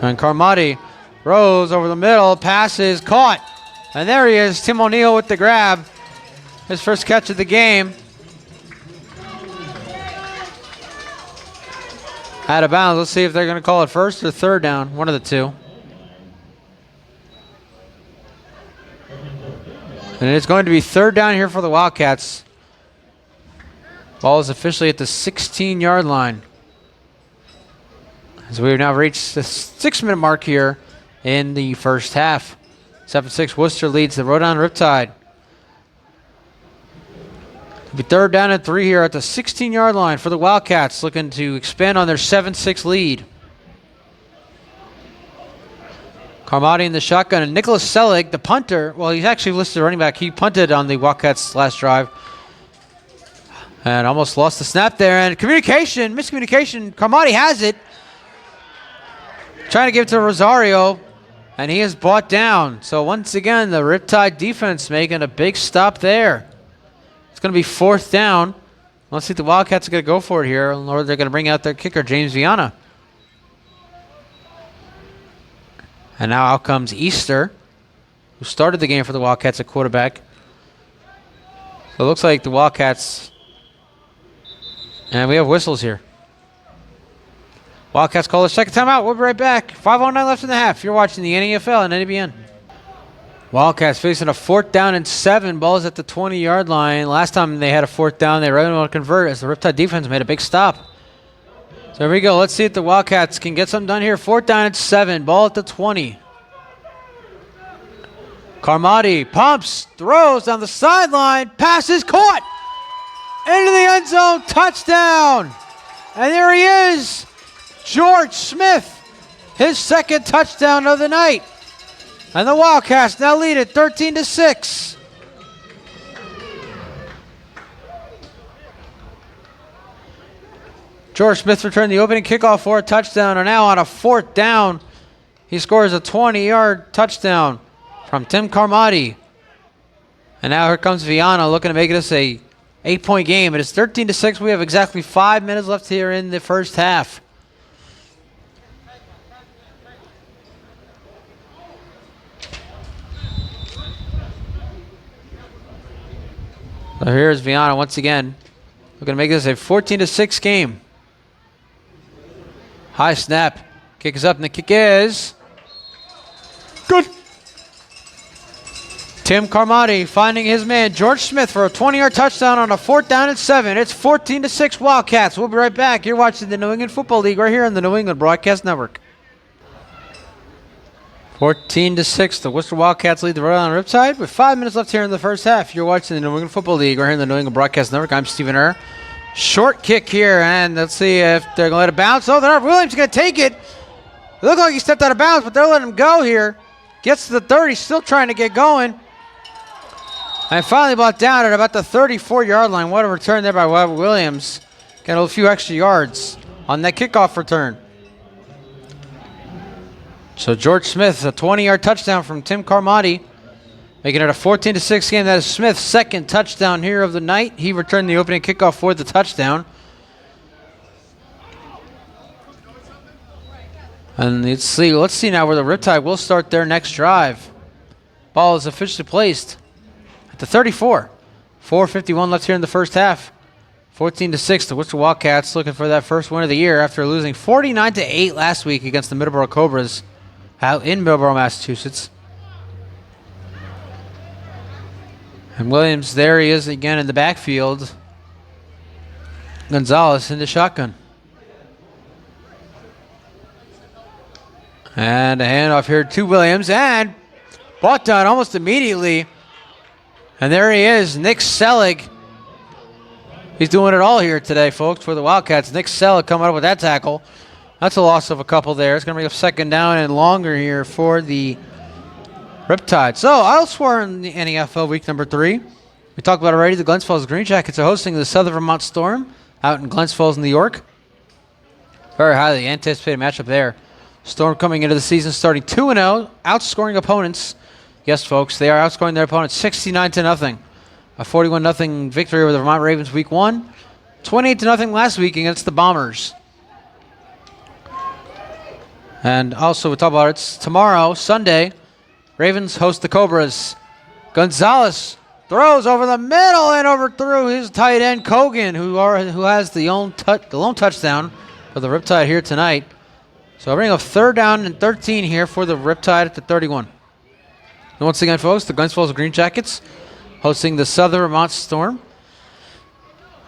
And Carmody throws over the middle. Pass is caught. And there he is, Tim O'Neill with the grab. His first catch of the game. Out of bounds. Let's see if they're going to call it first or third down. One of the two. And it's going to be third down here for the Wildcats. Ball is officially at the 16-yard line. As we've now reached the 6-minute mark here in the first half. 7-6 Worcester leads the Rhode Riptide. It'll be third down and 3 here at the 16-yard line for the Wildcats, looking to expand on their 7-6 lead. Carmody in the shotgun, and Nicholas Selig, the punter. Well, he's actually listed running back. He punted on the Wildcats' last drive. And almost lost the snap there. And miscommunication. Carmody has it. Trying to give it to Rosario. And he is brought down. So once again, the Riptide defense making a big stop there. It's going to be fourth down. Let's see if the Wildcats are going to go for it here, or they're going to bring out their kicker, James Viana. And now out comes Easter, who started the game for the Wildcats at quarterback. So it looks like the Wildcats, and we have whistles here. Wildcats call their second timeout. We'll be right back. 5:09 left in the half. You're watching the NFL and NBN. Wildcats facing a 4th down and 7. Ball's at the 20-yard line. Last time they had a 4th down, they really want to convert as the Riptide defense made a big stop. So here we go. Let's see if the Wildcats can get something done here. 4th down and 7. Ball at the 20. Carmody pumps, throws down the sideline. Pass is caught. Into the end zone. Touchdown. And there he is. George Smith. His second touchdown of the night. And the Wildcats now lead it 13-6. George Smith returned the opening kickoff for a touchdown, and now on a 4th down, he scores a 20-yard touchdown from Tim Carmody. And now here comes Viana looking to make this a 8-point game. It is 13-6. We have exactly 5 minutes left here in the first half. So here's Viana once again. We're going to make this a 14-6 game. High snap. Kick is up, and the kick is good. Tim Carmody finding his man, George Smith, for a 20-yard touchdown on a 4th down and 7. It's 14-6 Wildcats. We'll be right back. You're watching the New England Football League right here on the New England Broadcast Network. 14-6, the Worcester Wildcats lead the Rhode Riptide with 5 minutes left here in the first half. You're watching the New England Football League right here in the New England Broadcast Network. I'm Stephen Err. Short kick here, and let's see if they're going to let it bounce. Oh, they're not. Williams going to take it. It looked like he stepped out of bounds, but they're letting him go here. Gets to the 30, still trying to get going. And finally brought down at about the 34-yard line. What a return there by Williams. Got a few extra yards on that kickoff return. So George Smith, a 20-yard touchdown from Tim Carmody, making it a 14-6 game. That is Smith's second touchdown here of the night. He returned the opening kickoff for the touchdown. And let's see now where the Riptide will start their next drive. Ball is officially placed at the 34. 4:51 left here in the first half. 14-6, the Worcester Wildcats looking for that first win of the year after losing 49-8 last week against the Middleborough Cobras out in Middleborough, Massachusetts. And Williams, there he is again in the backfield. Gonzalez in the shotgun. And a handoff here to Williams, and brought down almost immediately. And there he is, Nick Selig. He's doing it all here today, folks, for the Wildcats. Nick Selig coming up with that tackle. That's a loss of a couple there. It's going to bring up second down and longer here for the Riptide. So, elsewhere in the NFL week number 3, we talked about already, the Glens Falls Green Jackets are hosting the Southern Vermont Storm out in Glens Falls, New York. Very highly anticipated matchup there. Storm coming into the season starting 2-0, outscoring opponents. Yes, folks, they are outscoring their opponents 69-0. A 41-0 victory over the Vermont Ravens week 1. 28-0 last week against the Bombers. And also we talk about it's tomorrow, Sunday. Ravens host the Cobras. Gonzalez throws over the middle and overthrew his tight end Cogan, who has the lone touchdown for the Riptide here tonight. So I bring up third down and 13 here for the Riptide at the 31. And once again, folks, the Glens Falls Green Jackets hosting the Southern Vermont Storm.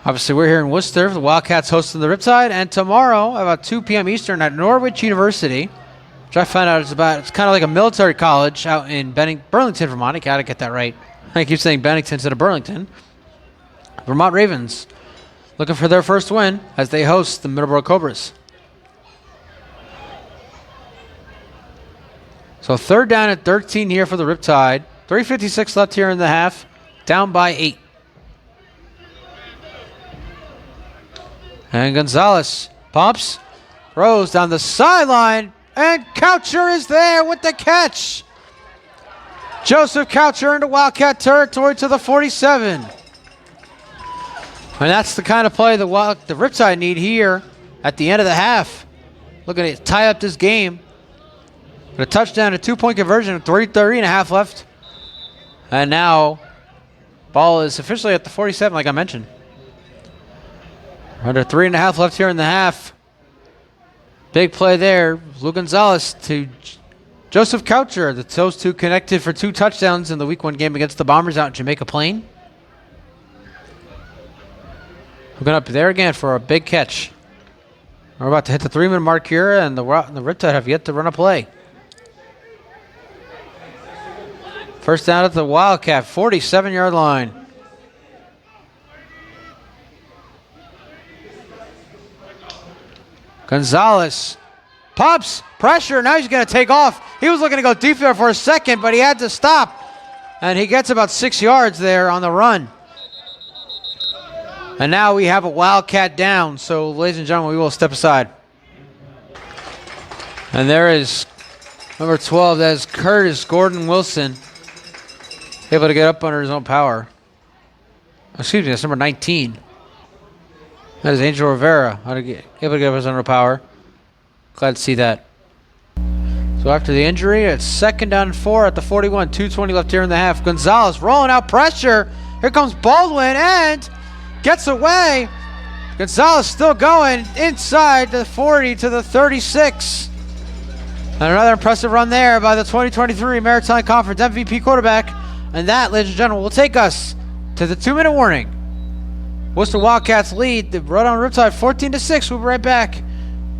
Obviously, we're here in Worcester. The Wildcats hosting the Riptide. And tomorrow, about 2 p.m. Eastern at Norwich University, which I found out it's kind of like a military college out in Burlington, Vermont. I got to get that right. I keep saying Bennington instead of Burlington. Vermont Ravens looking for their first win as they host the Middleborough Cobras. So third down and 13 here for the Riptide. 3:56 left here in the half. Down by 8. And Gonzalez pops, throws down the sideline, and Coucher is there with the catch. Joseph Coucher into Wildcat territory to the 47. And that's the kind of play the Riptide need here at the end of the half. Looking to tie up this game. A touchdown, a 2-point conversion, 3:30.5 left. And now, ball is officially at the 47, like I mentioned. Under 3.5 left here in the half. Big play there. Lou Gonzalez to Joseph Coucher. Those two connected for 2 touchdowns in the week 1 game against the Bombers out in Jamaica Plain. Looking up there again for a big catch. We're about to hit the 3-minute mark here, and the Riptide have yet to run a play. First down at the Wildcat, 47-yard line. Gonzalez pops, pressure, now he's going to take off. He was looking to go deep there for a second, but he had to stop. And he gets about 6 yards there on the run. And now we have a Wildcat down, so ladies and gentlemen, we will step aside. And there is number 12, that is Curtis Gordon Wilson. Able to get up under his own power. Excuse me, that's number 19. That is Angel Rivera. Able to get up his own power. Glad to see that. So after the injury, it's second down and 4 at the 41. 2:20 left here in the half. Gonzalez rolling out pressure. Here comes Baldwin and gets away. Gonzalez still going inside the 40 to the 36. And another impressive run there by the 2023 Maritime Conference MVP quarterback. And that, ladies and gentlemen, will take us to the 2-minute warning. Worcester Wildcats lead the Rhode Riptide 14-6. We'll be right back.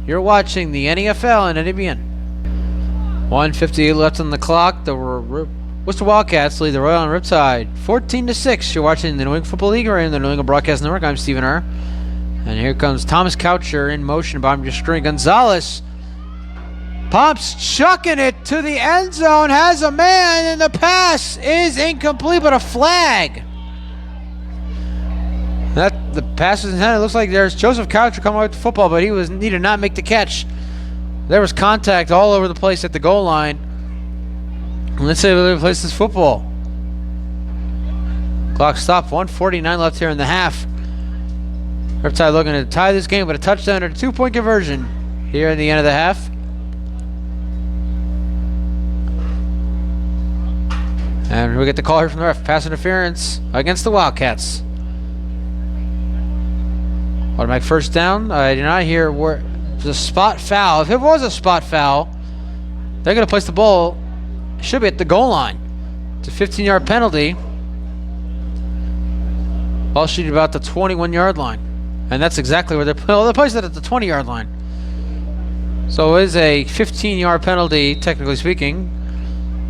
You're watching the NFL and NBN. 1:58 left on the clock. The Worcester Wildcats lead the Rhode Riptide 14-6. You're watching the New England Football League right in the New England Broadcast Network. I'm Stephen R. And here comes Thomas Coucher in motion bottom of your screen. Gonzalez pops, chucking it to the end zone, has a man, and the pass is incomplete, but a flag. The pass is intended. It looks like there's Joseph Coucher coming with the football, but he did not make the catch. There was contact all over the place at the goal line. Let's see where they place this football. Clock stopped. 1:49 left here in the half. Riptide looking to tie this game with a touchdown and a 2-point conversion here in the end of the half. And we get the call here from the ref. Pass interference against the Wildcats. Automatic first down. I did not hear where the spot foul. If it was a spot foul, they're going to place the ball. It should be at the goal line. It's a 15-yard penalty. Ball shooting about the 21-yard line. And that's exactly where they're placed it at the 20-yard line. So it is a 15-yard penalty, technically speaking.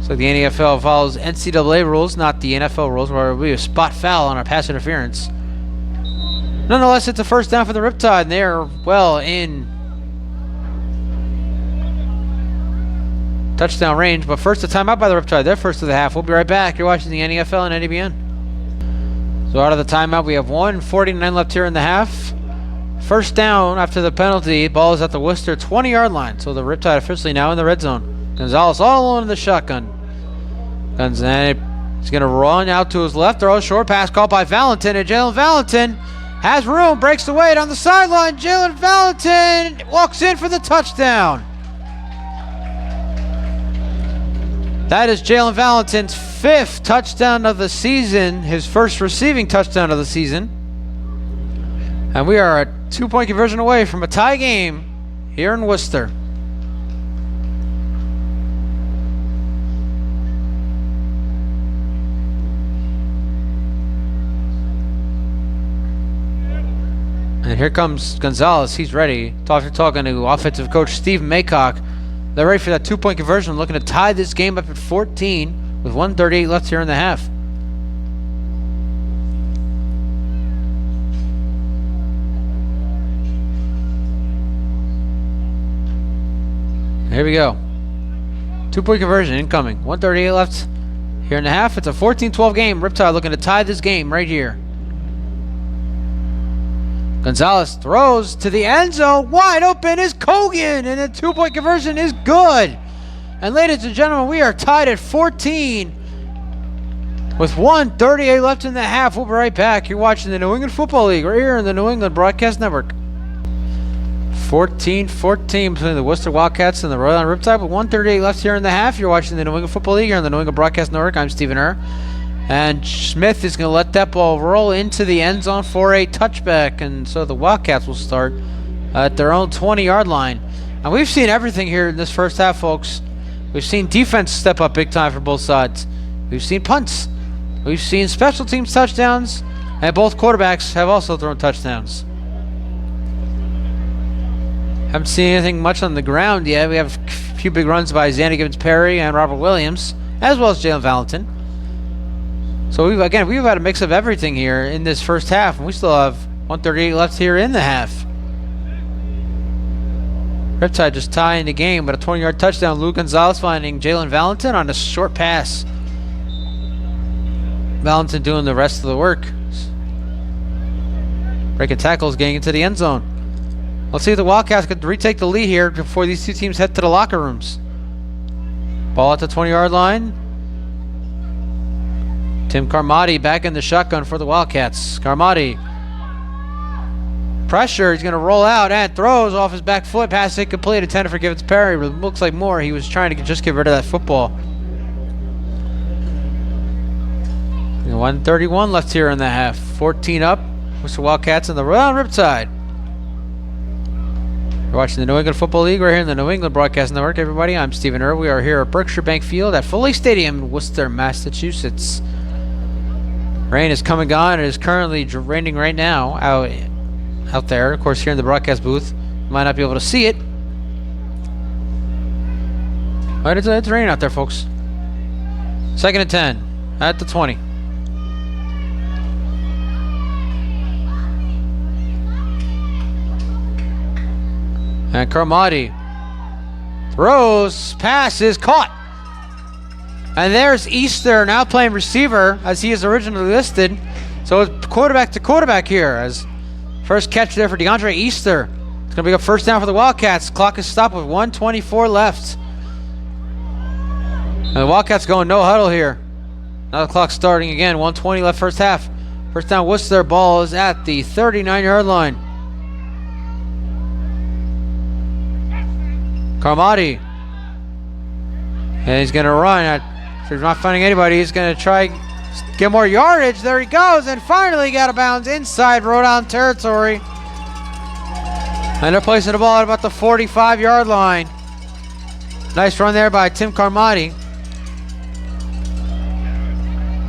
So the NFL follows NCAA rules, not the NFL rules, where it will be a spot foul on a pass interference. Nonetheless, it's a first down for the Riptide, and they're well in touchdown range. But first, a timeout by the Riptide. They're first of the half. We'll be right back. You're watching the NFL and NDBN. So out of the timeout, we have 1:49 left here in the half. First down after the penalty. Ball is at the Worcester 20-yard line. So the Riptide officially now in the red zone. Gonzalez all alone in the shotgun. Gonzalez is going to run out to his left. Throw a short pass called by Valentin. And Jalen Valentin has room. Breaks the weight on the sideline. Jalen Valentin walks in for the touchdown. That is Jalen Valentin's 5th touchdown of the season. His first receiving touchdown of the season. And we are a 2-point conversion away from a tie game here in Worcester. And here comes Gonzalez. He's ready. Talking to offensive coach Steve Maycock. They're ready for that 2-point conversion, looking to tie this game up at 14 with 1:38 left here in the half. Here we go. 2-point conversion incoming. 1:38 left here in the half. It's a 14-12 game. Riptide looking to tie this game right here. Gonzalez throws to the end zone. Wide open is Kogan, and the 2-point conversion is good. And ladies and gentlemen, we are tied at 14 with 1:38 left in the half. We'll be right back. You're watching the New England Football League right here on the New England Broadcast Network. 14-14 between the Worcester Wildcats and the Rhode Riptide with 1:38 left here in the half. You're watching the New England Football League here on the New England Broadcast Network. I'm Stephen Err. And Smith is going to let that ball roll into the end zone for a touchback. And so the Wildcats will start at their own 20-yard line. And we've seen everything here in this first half, folks. We've seen defense step up big time for both sides. We've seen punts. We've seen special teams touchdowns. And both quarterbacks have also thrown touchdowns. Haven't seen anything much on the ground yet. We have a few big runs by Xander Gibbons-Perry and Robert Williams, as well as Jalen Valentin. So we've had a mix of everything here in this first half, and we still have 1:38 left here in the half. Riptide just tying the game, but a 20-yard touchdown. Lou Gonzalez finding Jalen Valentin on a short pass. Valentin doing the rest of the work. Breaking tackles, getting into the end zone. Let's see if the Wildcats could retake the lead here before these two teams head to the locker rooms. Ball at the 20-yard line. Tim Carmody back in the shotgun for the Wildcats. Carmody. Pressure. He's going to roll out and throws off his back foot. Pass incomplete. Intended for Gibbons-Perry. But it looks like more. He was trying to just get rid of that football. 1:31 left here in the half. 14 up. Worcester Wildcats and the Rhode Riptide. You're watching the New England Football League. We're here in the New England Broadcast Network, everybody. I'm Stephen Err. We are here at Berkshire Bank Field at Full Lake Stadium in Worcester, Massachusetts. Rain is come and gone. It is currently raining right now out there. Of course, here in the broadcast booth, you might not be able to see it. But it's raining out there, folks. 2nd and 10 at the 20. And Carmody throws, pass is caught. And there's Easter now playing receiver as he is originally listed. So it's quarterback to quarterback here as first catch there for DeAndre Easter. It's going to be a first down for the Wildcats. Clock is stopped with 1:24 left. And the Wildcats going no huddle here. Now the clock starting again. 1:20 left first half. First down Worcester. Ball is at the 39-yard line. Carmody. And he's going to run at So he's not finding anybody. He's going to try get more yardage. There he goes, and finally got a bounds inside Rhode Island territory. And they're placing the ball at about the 45-yard line. Nice run there by Tim Carmody.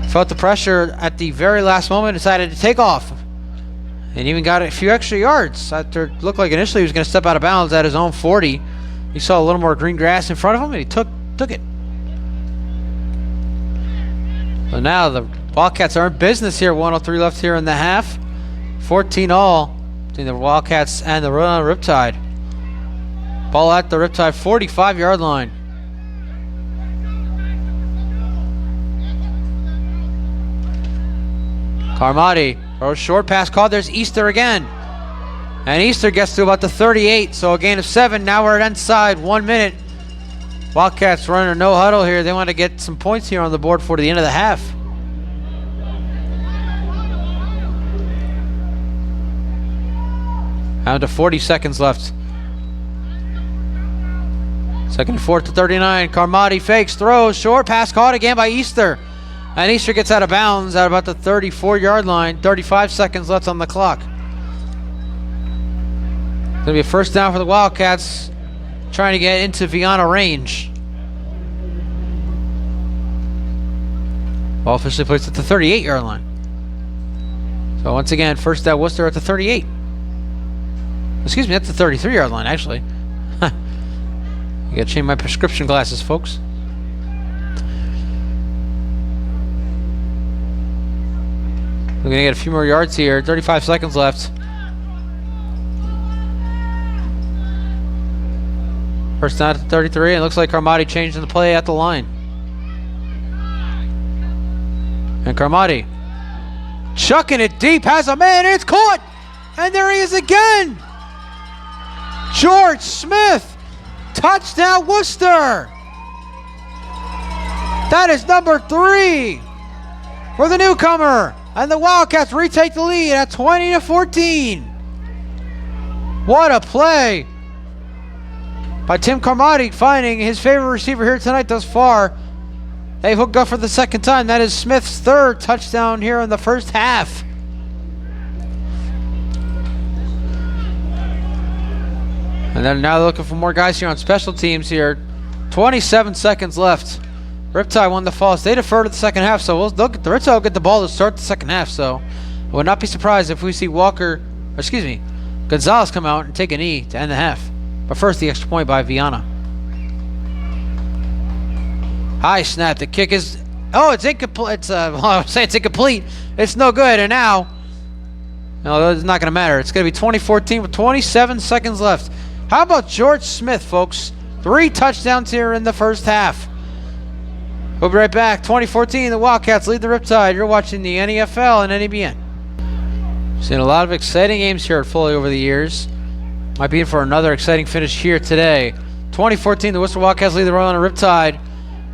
Felt the pressure at the very last moment, decided to take off. And even got a few extra yards. After it looked like initially he was going to step out of bounds at his own 40. He saw a little more green grass in front of him, and he took it. So now the Wildcats are in business here. 1:03 left here in the half. 14-all between the Wildcats and the Rhode Riptide. Ball at the Riptide 45-yard line. Carmody throws short pass called. There's Easter again. And Easter gets to about the 38, so a gain of 7. Now we're at inside 1 minute. Wildcats running a no huddle here. They want to get some points here on the board for the end of the half. Down to 40 seconds left. Second and 4 to 39. Carmody fakes, throws, short pass caught again by Easter. And Easter gets out of bounds at about the 34-yard line. 35 seconds left on the clock. Going to be a first down for the Wildcats, trying to get into Viana range. Ball officially placed at the 38-yard line. So once again, first down Worcester at the 38. Excuse me, that's the 33-yard line, actually. You gotta change my prescription glasses, folks. We're gonna get a few more yards here. 35 seconds left. First down at the 33, and it looks like Carmody changing the play at the line. And Carmody chucking it deep, has a man, it's caught! And there he is again! George Smith! Touchdown Worcester! That is number 3 for the newcomer. And the Wildcats retake the lead at 20-14. What a play by Tim Carmody, finding his favorite receiver here tonight thus far. They've hooked up for the second time. That is Smith's 3rd touchdown here in the first half. And then now they're looking for more guys here on special teams here. 27 seconds left. Riptide won the falls. They defer to the second half, so the Riptide will get the ball to start the second half. So I would not be surprised if we see Gonzalez come out and take a knee to end the half. But first, the extra point by Viana. High snap. The kick is... Oh, it's incomplete. I would say it's incomplete. It's no good. And now... No, it's not going to matter. It's going to be 20-14 with 27 seconds left. How about George Smith, folks? 3 touchdowns here in the first half. We'll be right back. 2014, the Wildcats lead the Riptide. You're watching the NFL and NEBN. Seen a lot of exciting games here at Foley over the years. Might be in for another exciting finish here today. 2014, the Worcester Wildcats lead the Rhode Island Riptide.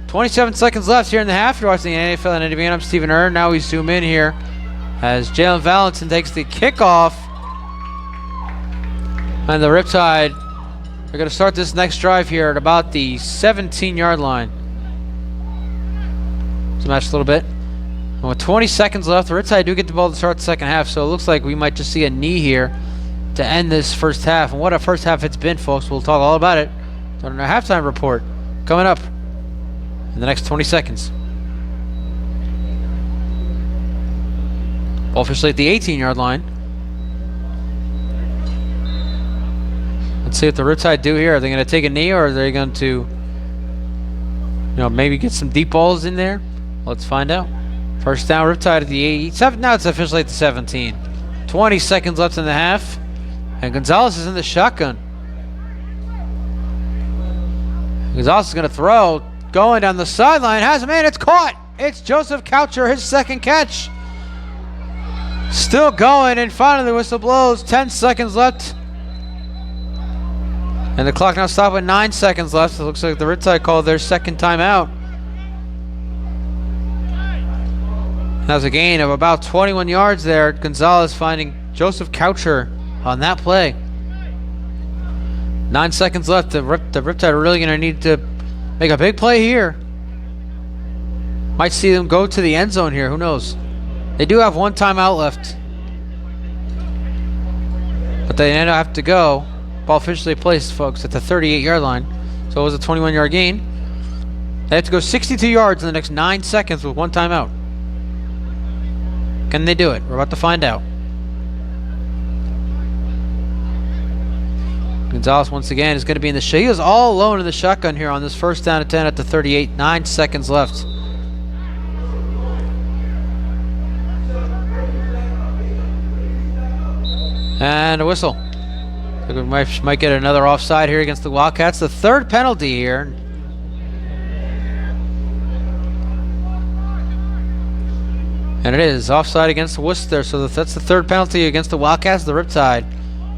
27 seconds left here in the half. You're watching the NFL and NEBN. I'm Stephen Earn. Now we zoom in here as Jalen Valentin takes the kickoff. And the Riptide are going to start this next drive here at about the 17-yard line. Match a little bit. And with 20 seconds left, the Riptide do get the ball to start the second half, so it looks like we might just see a knee here to end this first half. And what a first half it's been, folks. We'll talk all about it during our halftime report coming up in the next 20 seconds. Ball officially at the 18-yard line. Let's see what the Riptide do here. Are they going to take a knee, or are they going to, maybe get some deep balls in there? Let's find out. First down, Riptide at the 8. Now it's officially at the 17. 20 seconds left in the half. And Gonzalez is in the shotgun. Gonzalez is going to throw. Going down the sideline. Has a man. It's caught. It's Joseph Coucher, his second catch. Still going. And finally the whistle blows. 10 seconds left. And the clock now stopped with 9 seconds left. It looks like the Riptide called their second timeout. That was a gain of about 21 yards there. Gonzalez finding Joseph Coucher on that play. 9 seconds left. The Riptide are really going to need to make a big play here. Might see them go to the end zone here. Who knows? They do have one timeout left. But they now have to go. Ball officially placed, folks, at the 38-yard line. So it was a 21-yard gain. They have to go 62 yards in the next 9 seconds with one timeout. Can they do it? We're about to find out. Gonzalez once again is going to be in the shot. He is all alone in the shotgun here on this first down and 10 at the 38. 9 seconds left. And a whistle. We might get another offside here against the Wildcats. The third penalty here. And it is offside against Worcester. So that's the third penalty against the Wildcats. The Riptide.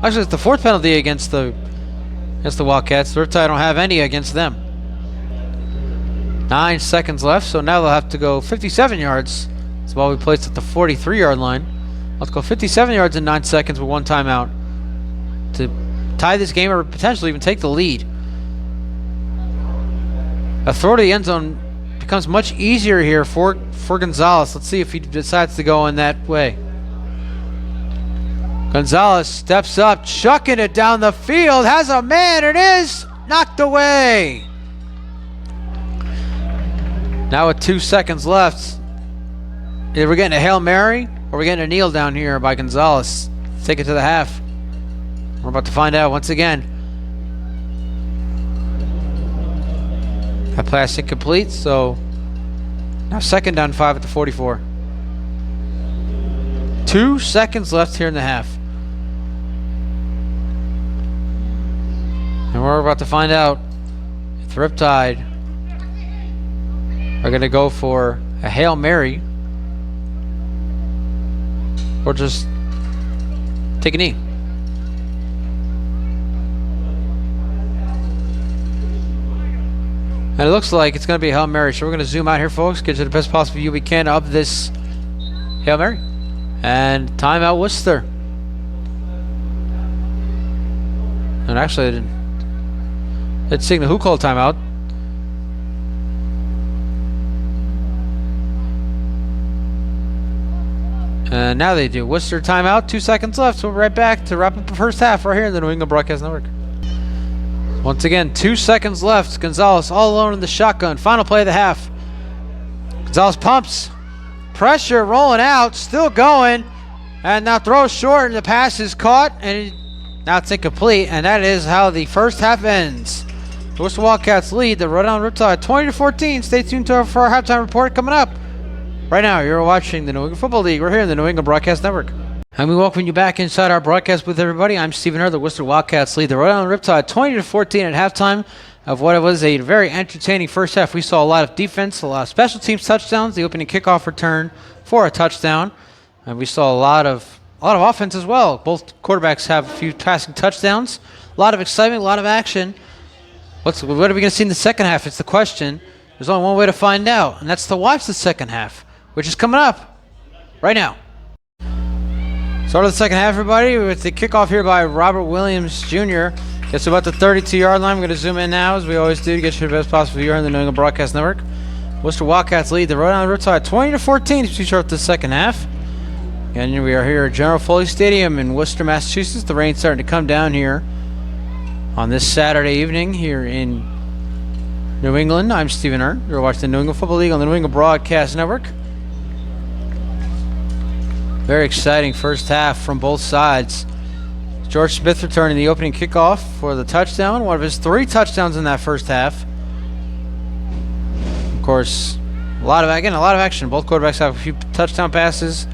Actually, it's the fourth penalty against the Wildcats. The Riptide don't have any against them. 9 seconds left. So now they'll have to go 57 yards. That's the ball we placed at the 43-yard line. Let's go 57 yards in 9 seconds with one timeout to tie this game or potentially even take the lead. A throw to the end zone becomes much easier here for Gonzalez. Let's see if he decides to go in that way. Gonzalez steps up, chucking it down the field, has a man, it is knocked away. Now with 2 seconds left, either we're getting a Hail Mary or we're getting a kneel down here by Gonzalez. Take it to the half. We're about to find out once again. That pass incomplete, so now second down 5 at the 44. 2 seconds left here in the half. And we're about to find out if the Riptide are going to go for a Hail Mary or just take a knee. And it looks like it's going to be a Hail Mary. So we're going to zoom out here, folks, get you the best possible view we can of this Hail Mary. And timeout Worcester. And actually, I didn't signal who called timeout. And now they do. Worcester timeout. 2 seconds left. So we're right back to wrap up the first half right here in the New England Broadcast Network. Once again, 2 seconds left. Gonzalez all alone in the shotgun. Final play of the half. Gonzalez pumps. Pressure rolling out. Still going. And now throws short and the pass is caught. And now it's incomplete. And that is how the first half ends. The Worcester Wildcats lead the Rhode Riptide 20-14. Stay tuned for our halftime report coming up. Right now, you're watching the New England Football League. We're here in the New England Broadcast Network. And we welcome you back inside our broadcast with everybody. I'm Stephen Rhode. The Worcester Wildcats lead the Rhode Riptide 20-14 at halftime of what was a very entertaining first half. We saw a lot of defense, a lot of special teams touchdowns, the opening kickoff return for a touchdown, and we saw a lot of offense as well. Both quarterbacks have a few passing touchdowns. A lot of excitement, a lot of action. What are we going to see in the second half? It's the question. There's only one way to find out, and that's to watch the second half, which is coming up right now. Start of the second half, everybody, with the kickoff here by Robert Williams Jr. Gets about the 32-yard line. We're going to zoom in now, as we always do, to get you the best possible view here on the New England Broadcast Network. Worcester Wildcats lead the Rhode Riptide 20-14 as we start the second half. And we are here at General Foley Stadium in Worcester, Massachusetts. The rain's starting to come down here on this Saturday evening here in New England. I'm Stephen Rhode. You're watching the New England Football League on the New England Broadcast Network. Very exciting first half from both sides. George Smith returning the opening kickoff for the touchdown. One of his 3 touchdowns in that first half. Of course, a lot of action. Both quarterbacks have a few touchdown passes.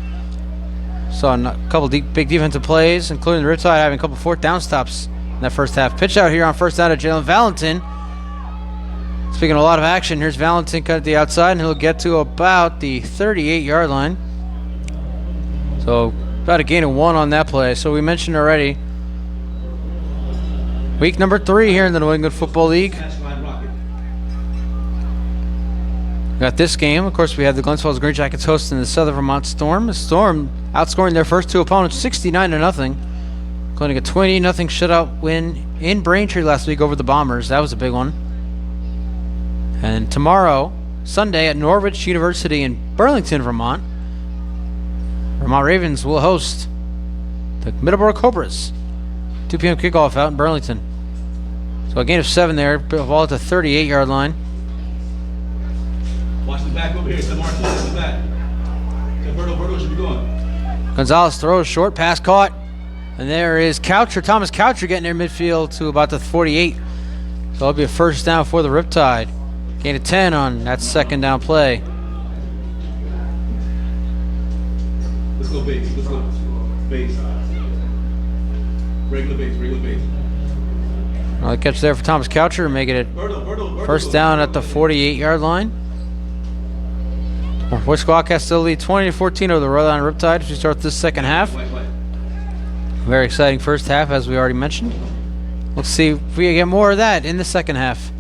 Saw a couple big defensive plays, including the Riptide having a couple fourth down stops in that first half. Pitch out here on first down to Jalen Valentin. Speaking of a lot of action, here's Valentin cut at the outside, and he'll get to about the 38-yard line. So about a gain of 1 on that play. So we mentioned already, week number 3 here in the New England Football League. Got this game. Of course, we have the Glens Falls Green Jackets hosting the Southern Vermont Storm. The Storm outscoring their first 2 opponents 69-0, including a 20-0 shutout win in Braintree last week over the Bombers. That was a big one. And tomorrow, Sunday at Norwich University in Burlington, Vermont. Vermont Ravens will host the Middleborough Cobras. 2 p.m. kickoff out in Burlington. So a gain of 7 there. Ball at the 38-yard line. Watch the back over here. Martinez in the back. Berto should be going. Gonzalez throws short, pass caught. And there is Coucher, Thomas Coucher getting near midfield to about the 48. So it'll be a first down for the Riptide. Gain of 10 on that second down play. Let's go base. Let's go base. Regular base. Another catch there for Thomas Coucher, making it first down at the 48-yard line. Worcester Wildcats still lead 20-14 over the Rhode Riptide as we start this second half. Very exciting first half, as we already mentioned. Let's see if we get more of that in the second half.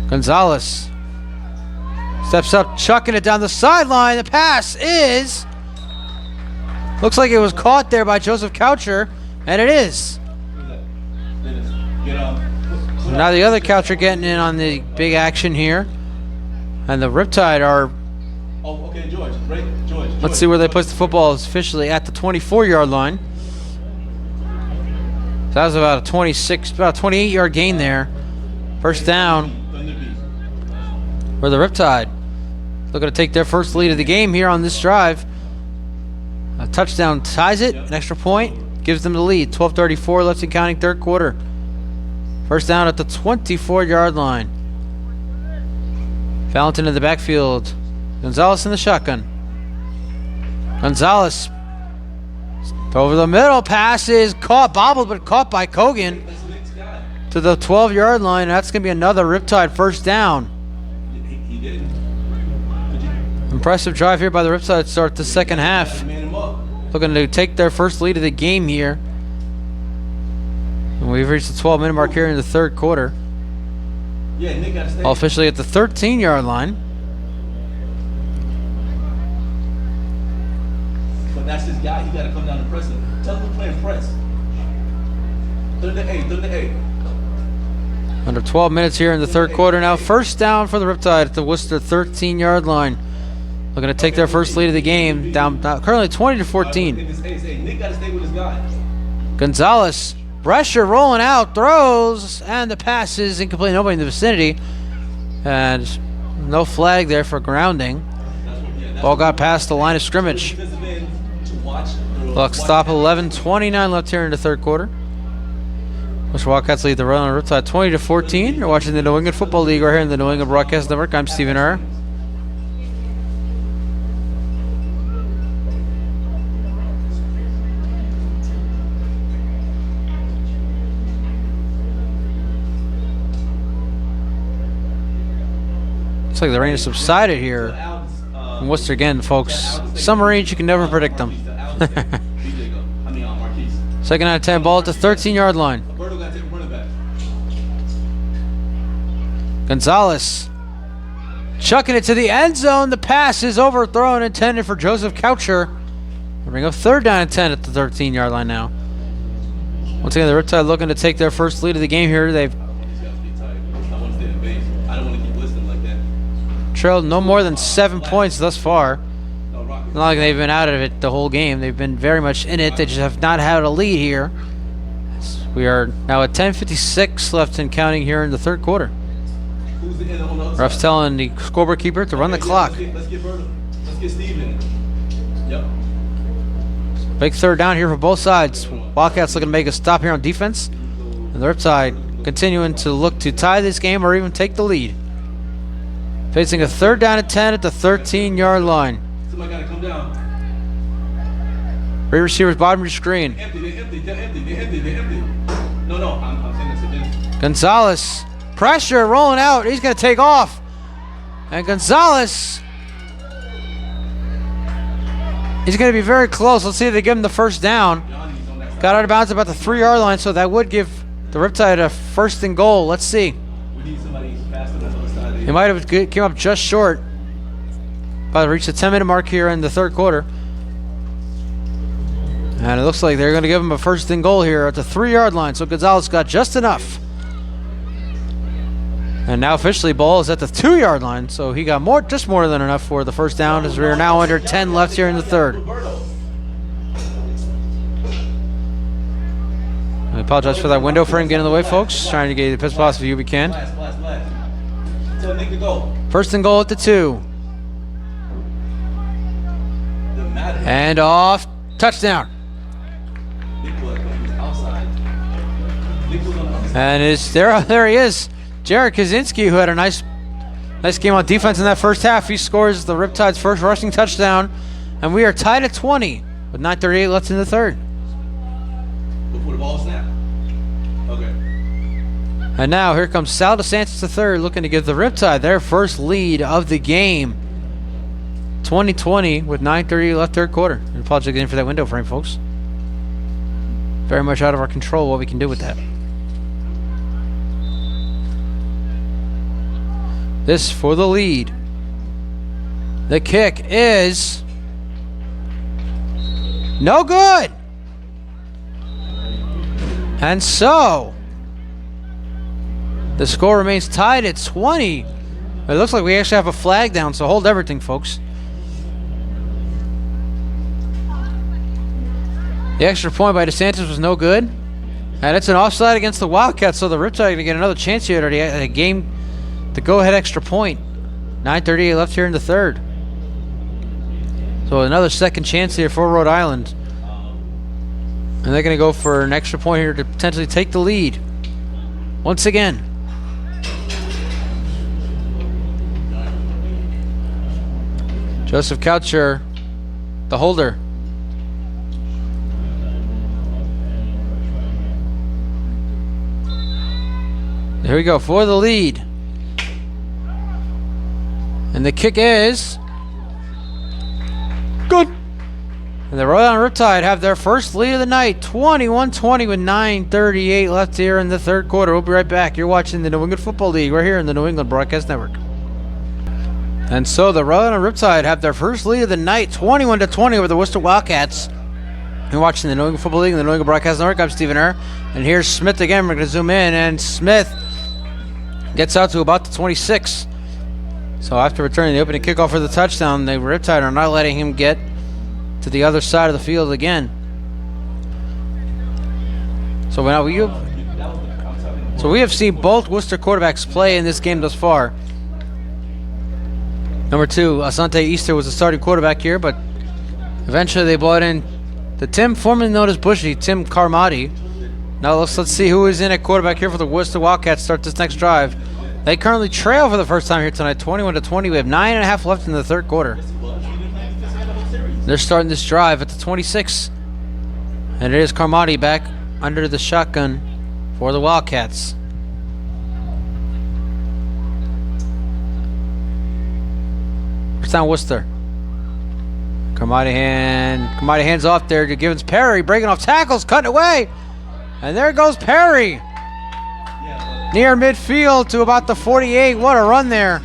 Gonzalez steps up, chucking it down the sideline. The pass is... looks like it was caught there by Joseph Coucher, and it is. Now the other Coucher getting in on the big action here. And the Riptide are... oh, okay, George. Let's see where they push the football. Is officially at the 24-yard line. So that was about a 28-yard gain there. First down for the Riptide. Looking to take their first lead of the game here on this drive. A touchdown ties it. An extra point gives them the lead. 12:34 left in counting, third quarter. First down at the 24-yard line. Valentin in the backfield. Gonzalez in the shotgun. Gonzalez over the middle. Pass is caught, bobbled, but caught by Kogan to the 12-yard line. That's going to be another Riptide first down. Impressive drive here by the Riptide to start the second half. Looking to take their first lead of the game here. And we've reached the 12-minute mark here in the third quarter. Officially at the 13-yard line. But that's his guy. He got to come down and press him. Tell him to play and press. Third to eight. Under 12 minutes here in the third quarter now. First down for the Riptide at the Worcester 13-yard line. Looking to take their first lead of the game. Down currently 20-14. Nick got to stay with his guy. Gonzalez. Pressure rolling out, throws, and the pass is incomplete. Nobody in the vicinity. And no flag there for grounding. Ball got past the line of scrimmage. Clock stop, 11:29 left here in the third quarter. Worcester Wildcats lead the Rhode Riptide 20-14. You're watching the New England Football League right here in the New England Broadcast Network. I'm Stephen Err. Looks like the rain has subsided here in Worcester again, folks. Some rains, you can never predict them. Second out of 10, ball at the 13-yard line. Gonzalez chucking it to the end zone. The pass is overthrown, intended for Joseph Coucher. We'll bring up third down and 10 at the 13-yard line now. Once again, the Riptide looking to take their first lead of the game here. They've trailed no more than 7 points thus far. Not like they've been out of it the whole game. They've been very much in it. They just have not had a lead here. We are now at 10:56 left in counting here in the third quarter. Ref's telling the scoreboard keeper to run the clock. Let's get Steve in. Yep. Big third down here for both sides. Wildcats looking to make a stop here on defense. And the Riptide continuing to look to tie this game or even take the lead. Facing a third down and 10 at the 13-yard line. Somebody got to come down. Three receivers, bottom of your screen. They're empty. No, I'm saying this. Gonzalez, pressure rolling out. He's going to take off. And Gonzalez, he's going to be very close. Let's see if they give him the first down. Got out of bounds about the 3-yard line, so that would give the Riptide a first and goal. Let's see. We need somebody faster than the other side. He might have came up just short. About to reach the 10-minute mark here in the third quarter. And it looks like they're going to give him a first and goal here at the 3-yard line. So Gonzalez got just enough And now officially ball is at the 2-yard line, so he got just more than enough for the first down as we are now under 10 left here in the third. I apologize for that window frame getting in the way, folks. Trying to get the best possible view we can. First and goal at the 2. And off. Touchdown. And there he is. Jared Kaczynski, who had a nice game on defense in that first half. He scores the Riptide's first rushing touchdown. And we are tied at 20 with 9:38 left in the third. Before the ball snap. Okay. And now here comes Sal DeSantis III looking to give the Riptide their first lead of the game. 20-20 with 9:30 left third quarter. I apologize again for that window frame, folks. Very much out of our control what we can do with that. This for the lead. The kick is no good. And so the score remains tied at 20. It looks like we actually have a flag down, so hold everything, folks. The extra point by DeSantis was no good. And it's an offside against the Wildcats, so the Riptide are going to get another chance here at a game to go ahead extra point. 9:38 left here in the third. So another second chance here for Rhode Island. And they're going to go for an extra point here to potentially take the lead. Once again. Joseph Coucher, the holder. Here we go for the lead. And the kick is good. And the Rhode Island Riptide have their first lead of the night, 21-20 with 9:38 left here in the third quarter. We'll be right back. You're watching the New England Football League. We're here in the New England Broadcast Network. And so the Rhode Island Riptide have their first lead of the night, 21-20 over the Worcester Wildcats. You're watching the New England Football League and the New England Broadcast Network. I'm Stephen Err. And here's Smith again. We're going to zoom in. And Smith gets out to about the 26. So after returning the opening kickoff for the touchdown, the Riptide are not letting him get to the other side of the field again. So now we have seen both Worcester quarterbacks play in this game thus far. Number 2, Asante Easter was the starting quarterback here, but eventually they brought in the Tim, formerly known as Bushy, Tim Carmody. Now let's see who is in at quarterback here for the Worcester Wildcats start this next drive. They currently trail for the first time here tonight, 21-20. We have 9.5 left in the third quarter. They're starting this drive at the 26. And it is Carmody back under the shotgun for the Wildcats. First down, Worcester. Carmody hands off there to Givens Perry, breaking off tackles, cutting away. And there goes Perry. Near midfield to about the 48. What a run there.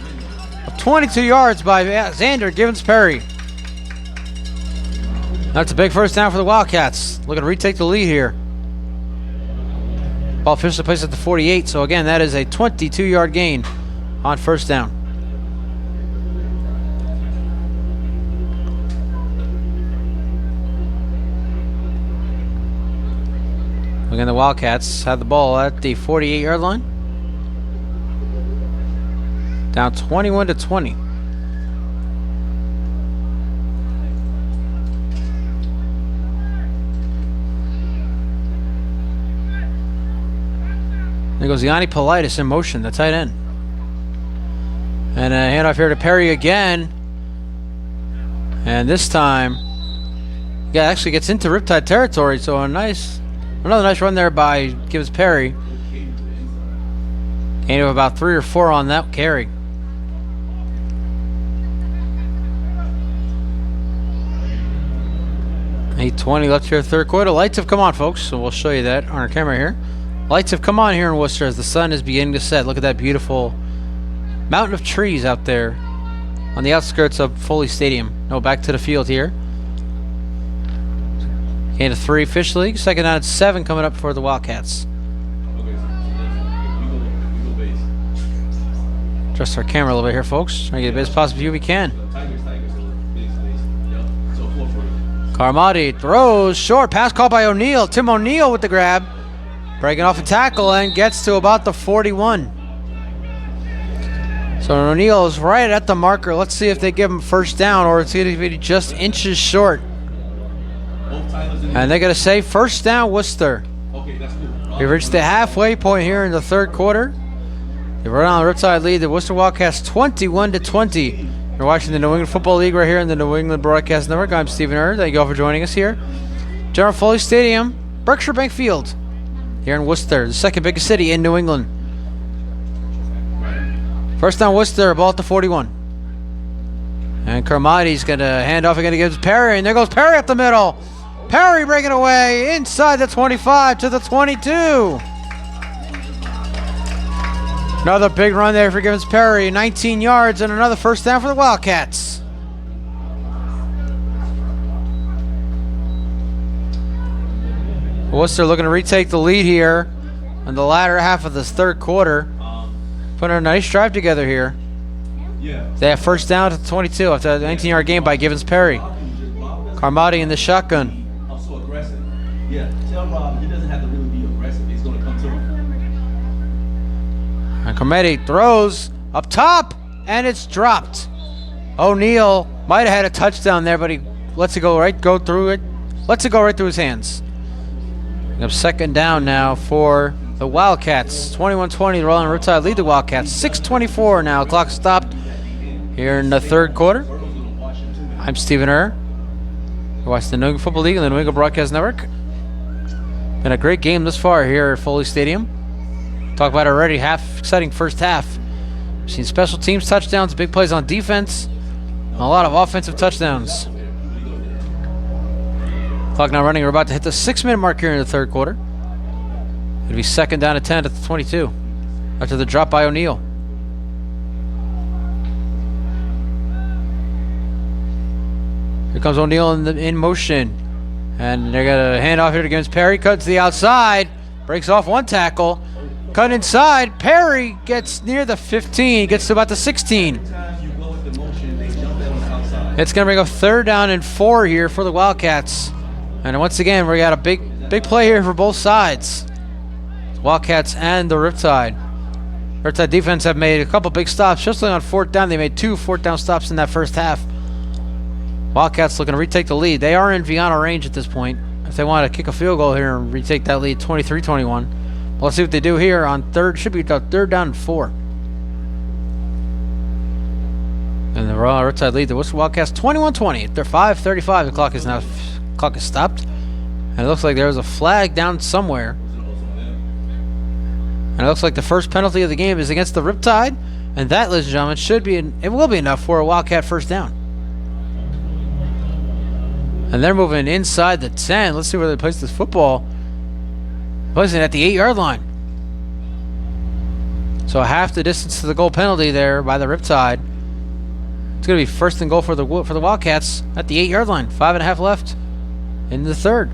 22 yards by Xander Givens Perry. That's a big first down for the Wildcats. Looking to retake the lead here. Ball officially placed at the 48. So again, that is a 22-yard gain on first down. Again, the Wildcats have the ball at the 48-yard line. Down 21-20. There goes Yanni Politis in motion, the tight end. And a handoff here to Perry again. And this time, yeah, actually gets into Riptide territory. So another nice run there by Gibbs Perry. Gain of about 3 or 4 on that carry. 8:20 left here, third quarter. Lights have come on, folks, so we'll show you that on our camera here. Lights have come on here in Worcester as the sun is beginning to set. Look at that beautiful mountain of trees out there on the outskirts of Foley Stadium. No, back to the field here. Gain of 3 officially. Second down at 7 coming up for the Wildcats. Adjust our camera a little bit here, folks. Trying to get the best possible view we can. Tigers. Big space. Yep. So 4 for Carmody throws short. Pass called by O'Neal. Tim O'Neal with the grab. Breaking off a tackle and gets to about the 41. So O'Neal is right at the marker. Let's see if they give him first down or it's going to be just inches short. And they're going to say first down, Worcester. Okay, that's cool. We've reached the halfway point here in the third quarter. The Rhode Island Riptide lead the Worcester Wildcats 21-20. You're watching the New England Football League right here in the New England Broadcast Network. I'm Stephen Rhode. Thank you all for joining us here. General Foley Stadium, Berkshire Bank Field, here in Worcester, the second biggest city in New England. First down, Worcester, ball at the 41. And Carmidy's going to hand off again to give Perry, and there goes Perry up the middle. Perry breaking away inside the 25 to the 22. Another big run there for Givens Perry, 19 yards and another first down for the Wildcats. Worcester looking to retake the lead here in the latter half of this third quarter. Putting a nice drive together here. Yeah. They have first down to the 22 after a 19-yard gain by Givens Perry. Carmody in the shotgun. I'm so aggressive. Yeah. Tell Rob he doesn't have to really be aggressive. He's going to come to him. And Carmody throws up top, and it's dropped. O'Neal might have had a touchdown there, but he lets it go through it. Lets it go right through his hands. We have second down now for the Wildcats. 21-20, the Rhode Island Riptide lead the Wildcats. 6:24 now. Clock stopped here in the third quarter. I'm Stephen Err. You watch the New England Football League and the New England Broadcast Network. Been a great game this far here at Foley Stadium. Talked about it already. Exciting first half. We've seen special teams touchdowns, big plays on defense, and a lot of offensive touchdowns. Clock now running. We're about to hit the 6-minute mark here in the third quarter. It'll be second down at 10 at the 22 after the drop by O'Neal. Here comes O'Neal in motion. And they're going to hand off here against Perry. Cut to the outside. Breaks off one tackle. Cut inside. Perry gets near the 15. Gets to about the 16. It's going to bring up third down and 4 here for the Wildcats. And once again, we got a big play here for both sides. Wildcats and the Riptide. Riptide defense have made a couple big stops, especially on fourth down. They made 2 fourth down stops in that first half. Wildcats looking to retake the lead. They are in Viana range at this point. If they want to kick a field goal here and retake that lead, 23-21. Well, let's see what they do here on third. Should be third down and 4. And the Riptide lead the Worcester Wildcats 21-20. They're 5:35. The clock is stopped. And it looks like there was a flag down somewhere. And it looks like the first penalty of the game is against the Riptide. And that, ladies and gentlemen, it will be enough for a Wildcat first down. And they're moving inside the 10. Let's see where they place this football. Placing it at the 8-yard line. So half the distance to the goal penalty there by the Riptide. It's going to be first and goal for the Wildcats at the 8-yard line. 5.5 left in the third.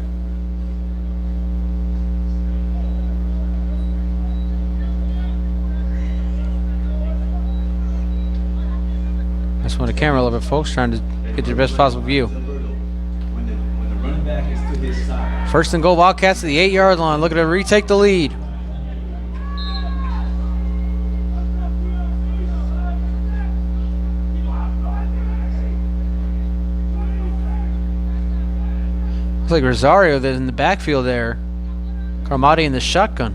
I just want the camera a little bit, folks, trying to get your best possible view. First and goal, Wildcats at the 8-yard line, looking to retake the lead. Looks like Rosario that's in the backfield there. Carmody in the shotgun.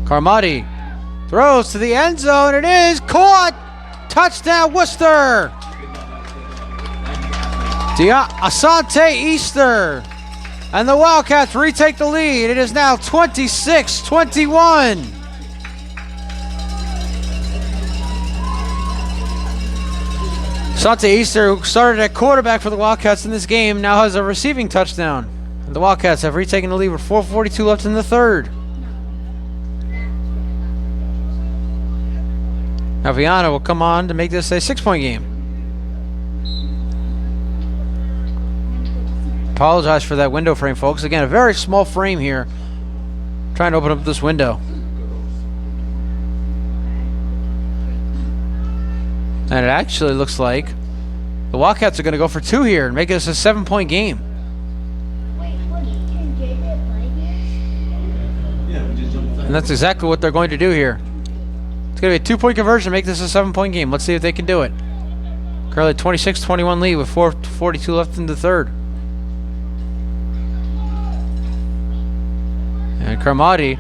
Carmody throws to the end zone. It is caught. Touchdown, Worcester. Asante Easter. And the Wildcats retake the lead. It is now 26-21. Asante Easter, who started at quarterback for the Wildcats in this game, now has a receiving touchdown. And the Wildcats have retaken the lead with 4:42 left in the third. Now Viana will come on to make this a 6-point game. Apologize for that window frame, folks. Again, a very small frame here. Trying to open up this window. And it actually looks like the Wildcats are going to go for 2 here and make this a 7-point game. And that's exactly what they're going to do here. It's going to be a 2-point conversion to make this a 7-point game. Let's see if they can do it. Currently 26-21 lead with 4:42 left in the third. And Carmody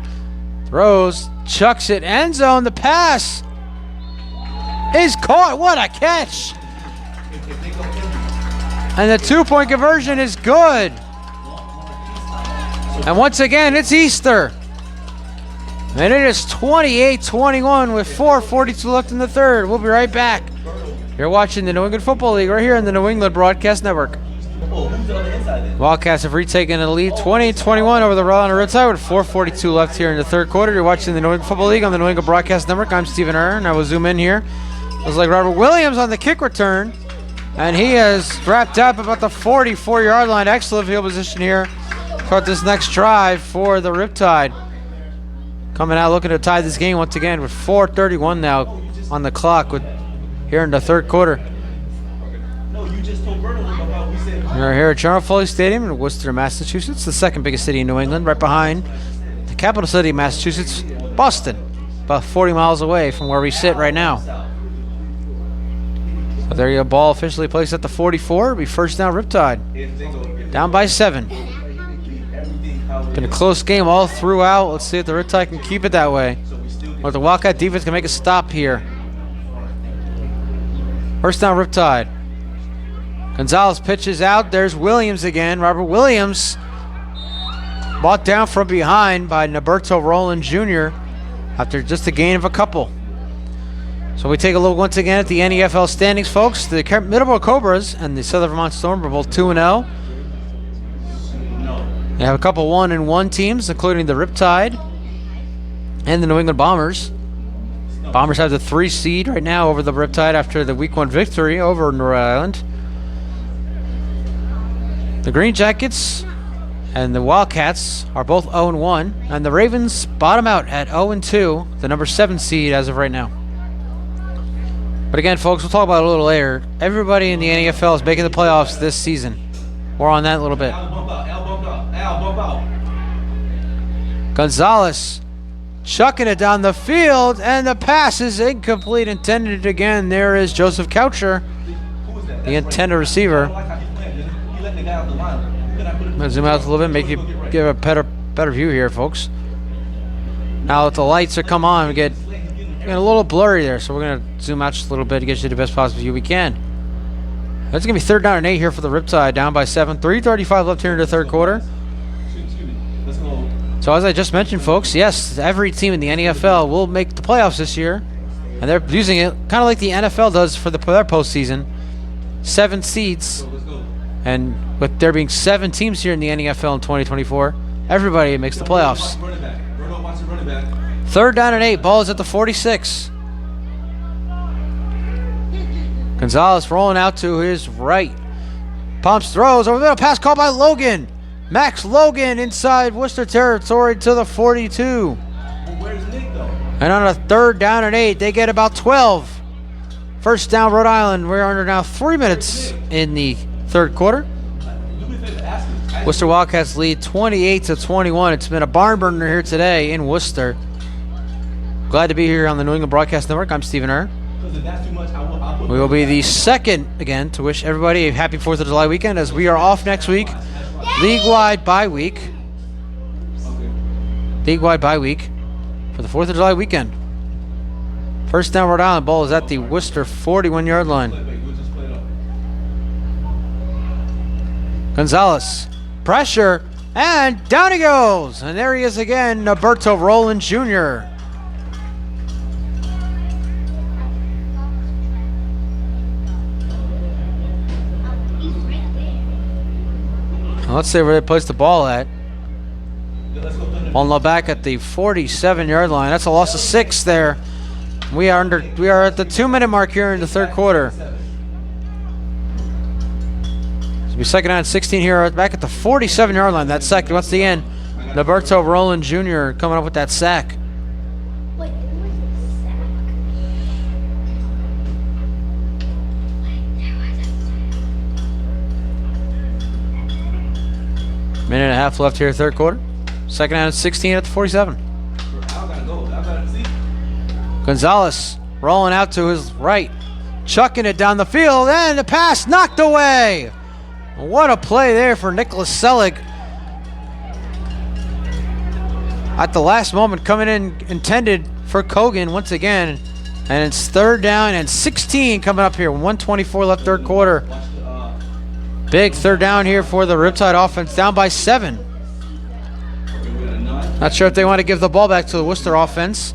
throws, chucks it, end zone. The pass is caught. What a catch! And the 2-point conversion is good. And once again, it's Easter. And it is 28-21 with 4:42 left in the third. We'll be right back. You're watching the New England Football League right here on the New England Broadcast Network. Wildcats have retaken a lead 20-21 over the Rhode Island Riptide with 4:42 left here in the third quarter. You're watching the New England Football League on the New England Broadcast Network. I'm Stephen Aaron. I will zoom in here. Looks like Robert Williams on the kick return. And he has wrapped up about the 44-yard line. Excellent field position here. Start this next drive for the Riptide. Coming out looking to tie this game once again with 4:31 now on the clock here in the third quarter. We're here at General Foley Stadium in Worcester, Massachusetts, the second biggest city in New England, right behind the capital city of Massachusetts, Boston, about 40 miles away from where we sit right now. So there you go, ball officially placed at the 44. It'll be first down Riptide. Down by 7. Been a close game all throughout. Let's see if the Riptide can keep it that way, or the Wildcat defense can make a stop here. First down Riptide. Gonzalez pitches out. There's Williams again. Robert Williams brought down from behind by Norberto Rowland Jr. after just a gain of a couple. So we take a look once again at the NEFL standings, folks. The Middleborough Cobras and the Southern Vermont Storm are both 2-0. They have a couple 1-1 teams, including the Riptide and the New England Bombers. Bombers have the 3 seed right now over the Riptide after the Week 1 victory over Rhode Island. The Green Jackets and the Wildcats are both 0-1, and the Ravens bottom out at 0-2, the number 7 seed as of right now. But again, folks, we'll talk about it a little later. Everybody in the NEFL is making the playoffs this season. More on that in a little bit. Gonzalez chucking it down the field, and the pass is incomplete. Intended again. There is Joseph Coucher, the intended receiver. I'm going to zoom out a little bit, make you give a better view here, folks. Now that the lights are come on, we get a little blurry there, so we're going to zoom out just a little bit to get you the best possible view we can. That's going to be 3rd down and 8 here for the Riptide, down by 7. 3:35 left here in the third quarter. So as I just mentioned, folks, yes, every team in the NEFL will make the playoffs this year, and they're using it kind of like the NFL does for their postseason. 7 seeds, and with there being 7 teams here in the NEFL in 2024, everybody makes the playoffs. 3rd down and 8, ball is at the 46. Gonzalez rolling out to his right. Pumps, throws over the middle, pass called by Logan. Max Logan inside Worcester territory to the 42. And on a 3rd down and 8, they get about 12. First down Rhode Island. We're under now 3 minutes in the third quarter. Worcester Wildcats lead 28-21. It's been a barn burner here today in Worcester. Glad to be here on the New England Broadcast Network. I'm Stephen Aaron. We will be the second, again, to wish everybody a happy 4th of July weekend as we are off next week. League-wide bye week. League-wide bye week for the 4th of July weekend. First down Rhode Island, ball is at the Worcester 41-yard line. Gonzalez, pressure, and down he goes. And there he is again, Norberto Rowland Jr. Let's see where they place the ball at. Ball back at the 47-yard line. That's a loss of 6 there. We are at the 2-minute mark here in the third quarter. It'll be 2nd down and 16 here, back at the 47-yard line. That's second. Once again, Roberto Roland Jr. coming up with that sack. Wait, it was a sack. Minute and a half left here, third quarter. Second down and 16 at the 47. Al gotta go. Al gotta see. Gonzalez rolling out to his right, chucking it down the field, and the pass knocked away. What a play there for Nicholas Selig. At the last moment, coming in intended for Kogan once again. And it's third down and 16 coming up here. 1:24 left third quarter. Big third down here for the Riptide offense, down by 7. Not sure if they want to give the ball back to the Worcester offense.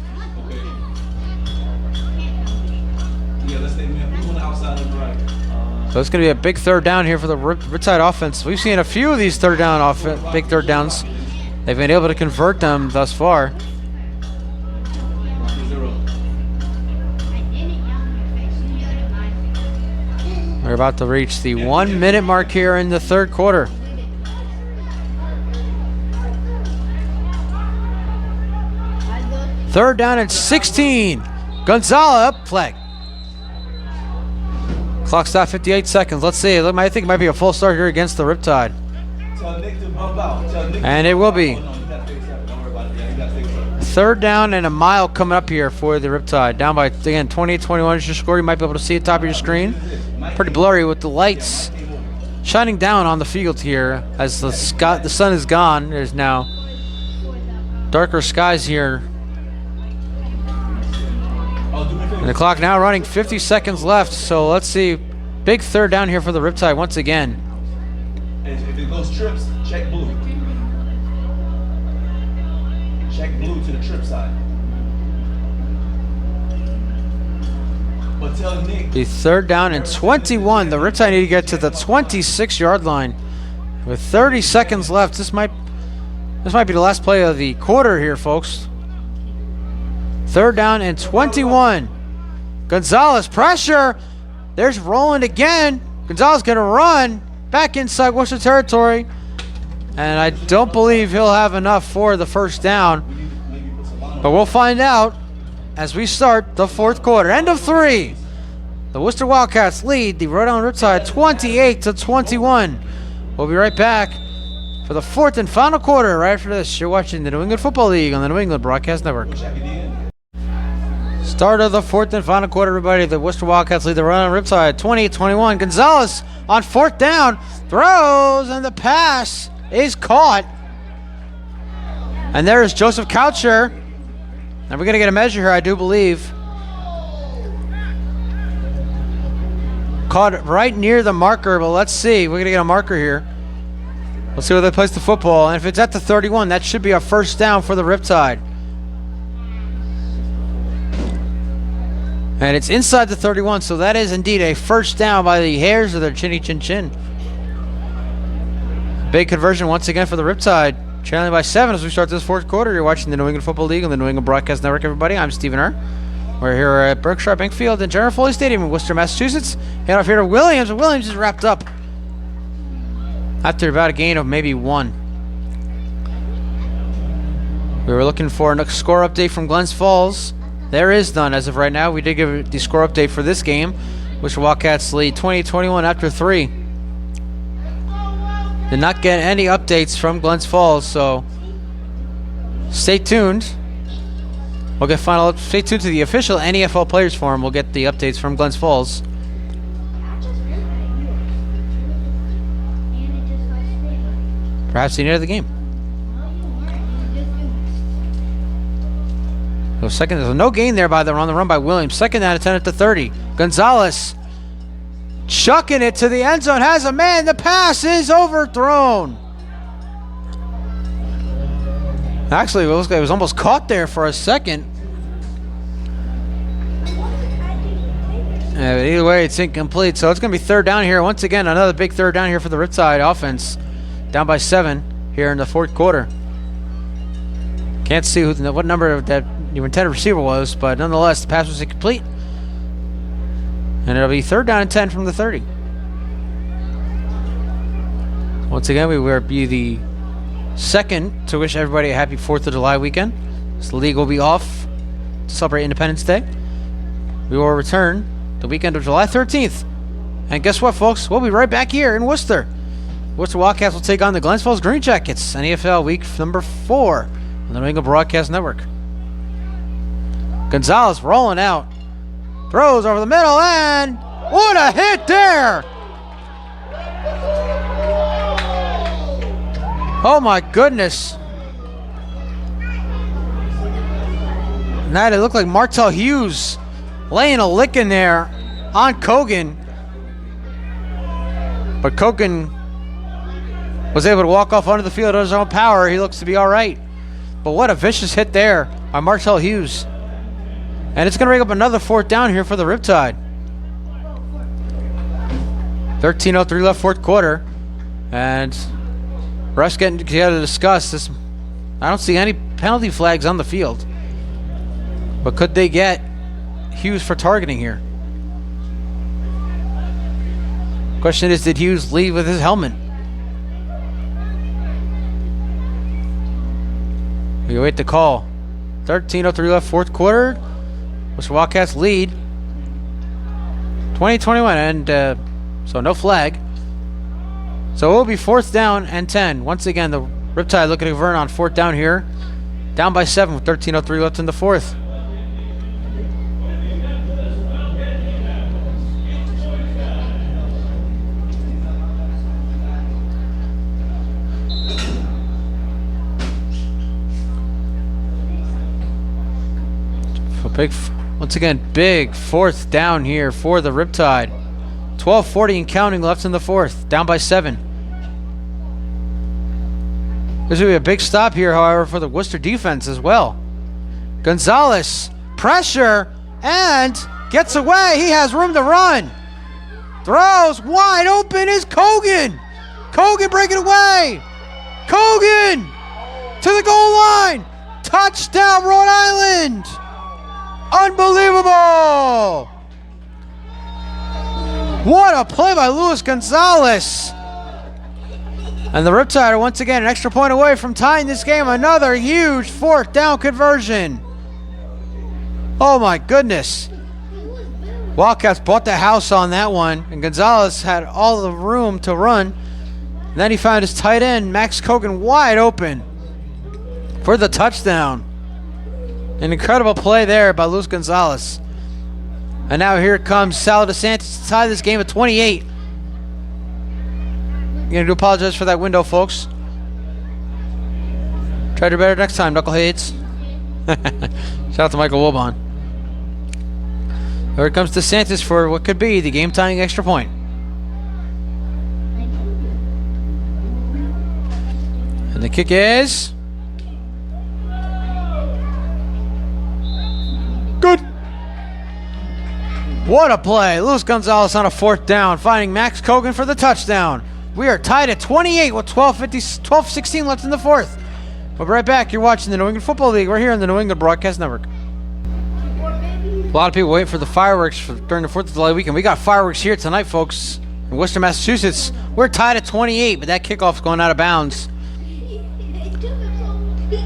Yeah, let's stay on the outside on the right. So it's going to be a big third down here for the Riptide offense. We've seen a few of these big third downs. They've been able to convert them thus far. We're about to reach the 1 minute mark here in the third quarter. Third down and 16. Gonzalez up, flag. Clock stop, 58 seconds. Let's see. I think it might be a full start here against the Riptide. And it will be. Third down and a mile coming up here for the Riptide. Down by, again, 28-21 is your score. You might be able to see it top of your screen. Pretty blurry with the lights shining down on the field here as the sun is gone. There's now darker skies here. And the clock now running, 50 seconds left. So let's see. Big third down here for the Riptide once again. If it goes trips, check blue. Check blue to the trip side. But tell Nick. The third down and 21. The Riptide need to get to the 26-yard line with 30 seconds left. This might be the last play of the quarter here, folks. Third down and 21. Gonzalez pressure. There's Roland again. Gonzalez gonna run back inside Worcester territory, and I don't believe he'll have enough for the first down. But we'll find out as we start the fourth quarter. End of 3. The Worcester Wildcats lead the Rhode Island Riptide 28-21. We'll be right back for the fourth and final quarter right after this. You're watching the New England Football League on the New England Broadcast Network. Start of the fourth and final quarter, everybody. The Worcester Wildcats lead the Rhode Island Riptide 28-21. Gonzalez on fourth down throws, and the pass is caught. And there is Joseph Coucher. And we're going to get a measure here, I do believe. Caught right near the marker, but let's see. We're going to get a marker here. Let's see where they place the football. And if it's at the 31, that should be a first down for the Riptide. And it's inside the 31, so that is indeed a first down by the hairs of their chinny chin chin. Big conversion once again for the Riptide. Trailing by 7 as we start this fourth quarter. You're watching the New England Football League on the New England Broadcast Network, everybody. I'm Stephen Err. We're here at Berkshire Bank Field in General Foley Stadium in Worcester, Massachusetts. Head off here to Williams, and Williams is wrapped up after about a gain of maybe 1. We were looking for a score update from Glens Falls. There is none as of right now. We did give the score update for this game, which Wildcats lead 20-21 after 3. Did not get any updates from Glens Falls, so stay tuned. We'll get stay tuned to the official NEFL Players Forum. We'll get the updates from Glens Falls. Perhaps the end of the game. So second, there's no gain there on the run by Williams. Second down and 10 at the 30. Gonzalez chucking it to the end zone. Has a man. The pass is overthrown. Actually, it was almost caught there for a second. Either way, it's incomplete. So it's going to be third down here. Once again, another big third down here for the Riptide offense. Down by 7 here in the fourth quarter. Can't see what number that your intended receiver was, but nonetheless, the pass was incomplete. And it'll be third down and 10 from the 30. Once again, we will be the 2nd to wish everybody a happy 4th of July weekend. So the league will be off to celebrate Independence Day. We will return the weekend of July 13th. And guess what, folks? We'll be right back here in Worcester. Worcester Wildcats will take on the Glens Falls Green Jackets, NFL week number 4 on the New England Broadcast Network. Gonzalez rolling out. Throws over the middle, and what a hit there! Oh my goodness. And that, it looked like Martell Hughes laying a lick in there on Kogan. But Kogan was able to walk off onto the field on his own power. He looks to be all right. But what a vicious hit there by Martell Hughes. And it's going to bring up another 4th down here for the Riptide. 13:03 left, 4th quarter. And refs getting together to discuss this. I don't see any penalty flags on the field. But could they get Hughes for targeting here? Question is, did Hughes leave with his helmet? We await the call. 13:03 left, 4th quarter. Worcester Wildcats lead 20-21, and so no flag. So it will be 4th down and 10. Once again, the Riptide looking to convert on 4th down here. Down by 7 with 13:03 left in the 4th. Once again, big 4th down here for the Riptide. 12:40 and counting left in the 4th. Down by 7. This will be a big stop here, however, for the Worcester defense as well. Gonzalez, pressure, and gets away. He has room to run. Throws, wide open is Kogan. Kogan breaking away. Kogan to the goal line. Touchdown, Rhode Island. Unbelievable! What a play by Luis Gonzalez! And the Riptide are once again an extra point away from tying this game. Another huge 4th down conversion. Oh my goodness. Wildcats bought the house on that one, and Gonzalez had all the room to run. And then he found his tight end, Max Kogan, wide open for the touchdown. An incredible play there by Luis Gonzalez. And now here comes Sal DeSantis to tie this game at 28. I'm going to apologize for that window, folks. Try to do better next time, knuckleheads. Shout out to Michael Wilbon. Here comes DeSantis for what could be the game-tying extra point. And the kick is good. What a play. Luis Gonzalez on a 4th down, finding Max Kogan for the touchdown. We are tied at 28 with 12:16 left in the 4th. We'll be right back. You're watching the New England Football League. We're here on the New England Broadcast Network. A lot of people waiting for the fireworks during the 4th of July weekend. We got fireworks here tonight, folks, in Worcester, Massachusetts. We're tied at 28, but that kickoff's going out of bounds.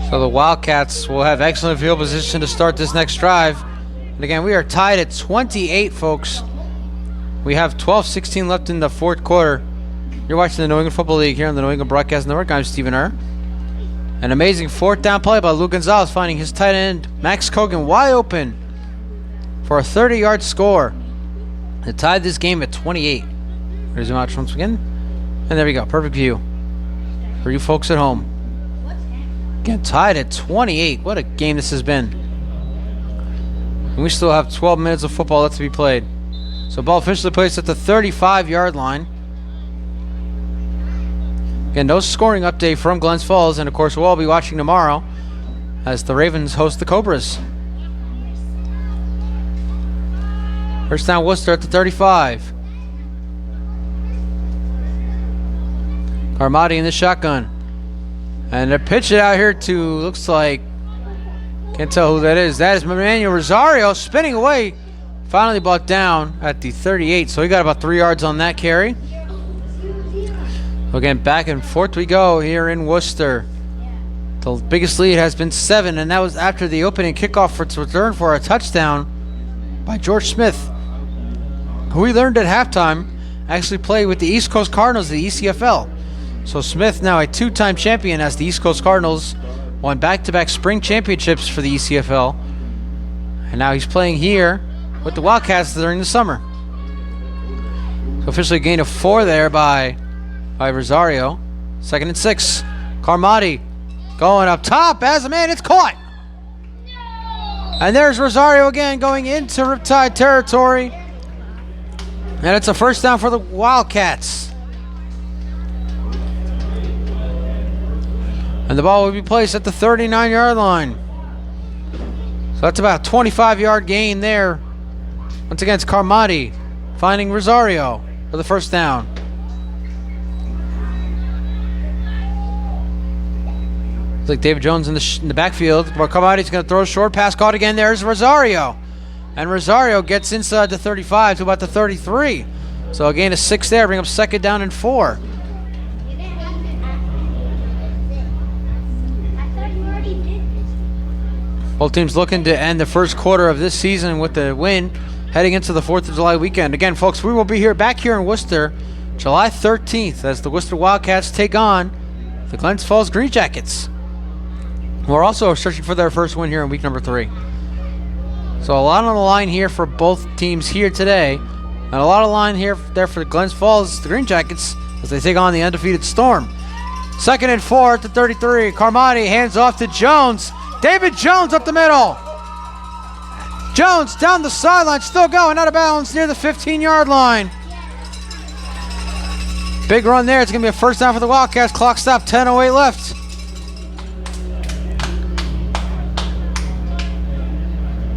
So the Wildcats will have excellent field position to start this next drive. And again, we are tied at 28, folks. We have 12:16 left in the 4th quarter. You're watching the New England Football League here on the New England Broadcast Network. I'm Stephen Err. An amazing 4th down play by Luis Gonzalez, finding his tight end, Max Kogan, wide open for a 30-yard score to tie this game at 28. Here's the match once again. And there we go. Perfect view for you folks at home. Again, tied at 28. What a game this has been. And we still have 12 minutes of football left to be played. So ball officially placed at the 35-yard line. Again, no scoring update from Glens Falls. And, of course, we'll all be watching tomorrow as the Ravens host the Cobras. First down, Worcester at the 35. Armati in the shotgun. And they pitch it out here to, looks like, can't tell who that is. That is Manuel Rosario spinning away. Finally brought down at the 38. So he got about 3 yards on that carry. Again, back and forth we go here in Worcester. The biggest lead has been 7, and that was after the opening kickoff for its return for a touchdown by George Smith, who we learned at halftime actually played with the East Coast Cardinals, the ECFL. So Smith, now a 2-time champion as the East Coast Cardinals, won back-to-back spring championships for the ECFL, and now he's playing here with the Wildcats during the summer. So officially a gain of 4 there by Rosario. 2nd and 6. Carmody going up top as a man. It's caught. And there's Rosario again going into Riptide territory. And it's a first down for the Wildcats. And the ball will be placed at the 39-yard line. So that's about a 25-yard gain there. Once again, it's Carmody finding Rosario for the first down. It's like David Jones in the backfield. Carmody's going to throw a short pass, caught again. There's Rosario. And Rosario gets inside the 35 to about the 33. So a gain of 6 there, bring up 2nd down and 4. Both teams looking to end the first quarter of this season with the win, heading into the 4th of July weekend. Again, folks, we will be back here in Worcester, July 13th, as the Worcester Wildcats take on the Glens Falls Green Jackets. We're also searching for their first win here in week number 3. So a lot on the line here for both teams here today, and a lot of line here there for the Glens Falls, the Green Jackets, as they take on the undefeated Storm. 2nd and 4 at the 33. Carmody hands off to Jones. David Jones up the middle. Jones down the sideline, still going out of bounds near the 15-yard line. Big run there. It's going to be a first down for the Wildcats. Clock stop, 10:08 left.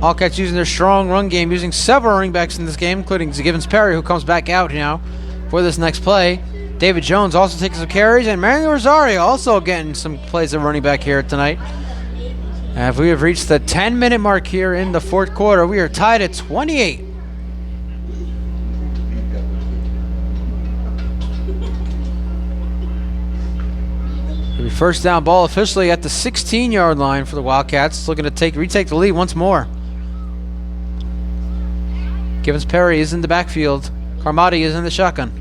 Wildcats using their strong run game, using several running backs in this game, including Givens Perry, who comes back out now for this next play. David Jones also taking some carries, and Manuel Rosario also getting some plays of running back here tonight. As we have reached the 10-minute mark here in the 4th quarter, we are tied at 28. The first down ball officially at the 16-yard line for the Wildcats, looking to retake the lead once more. Givens Perry is in the backfield. Carmody is in the shotgun.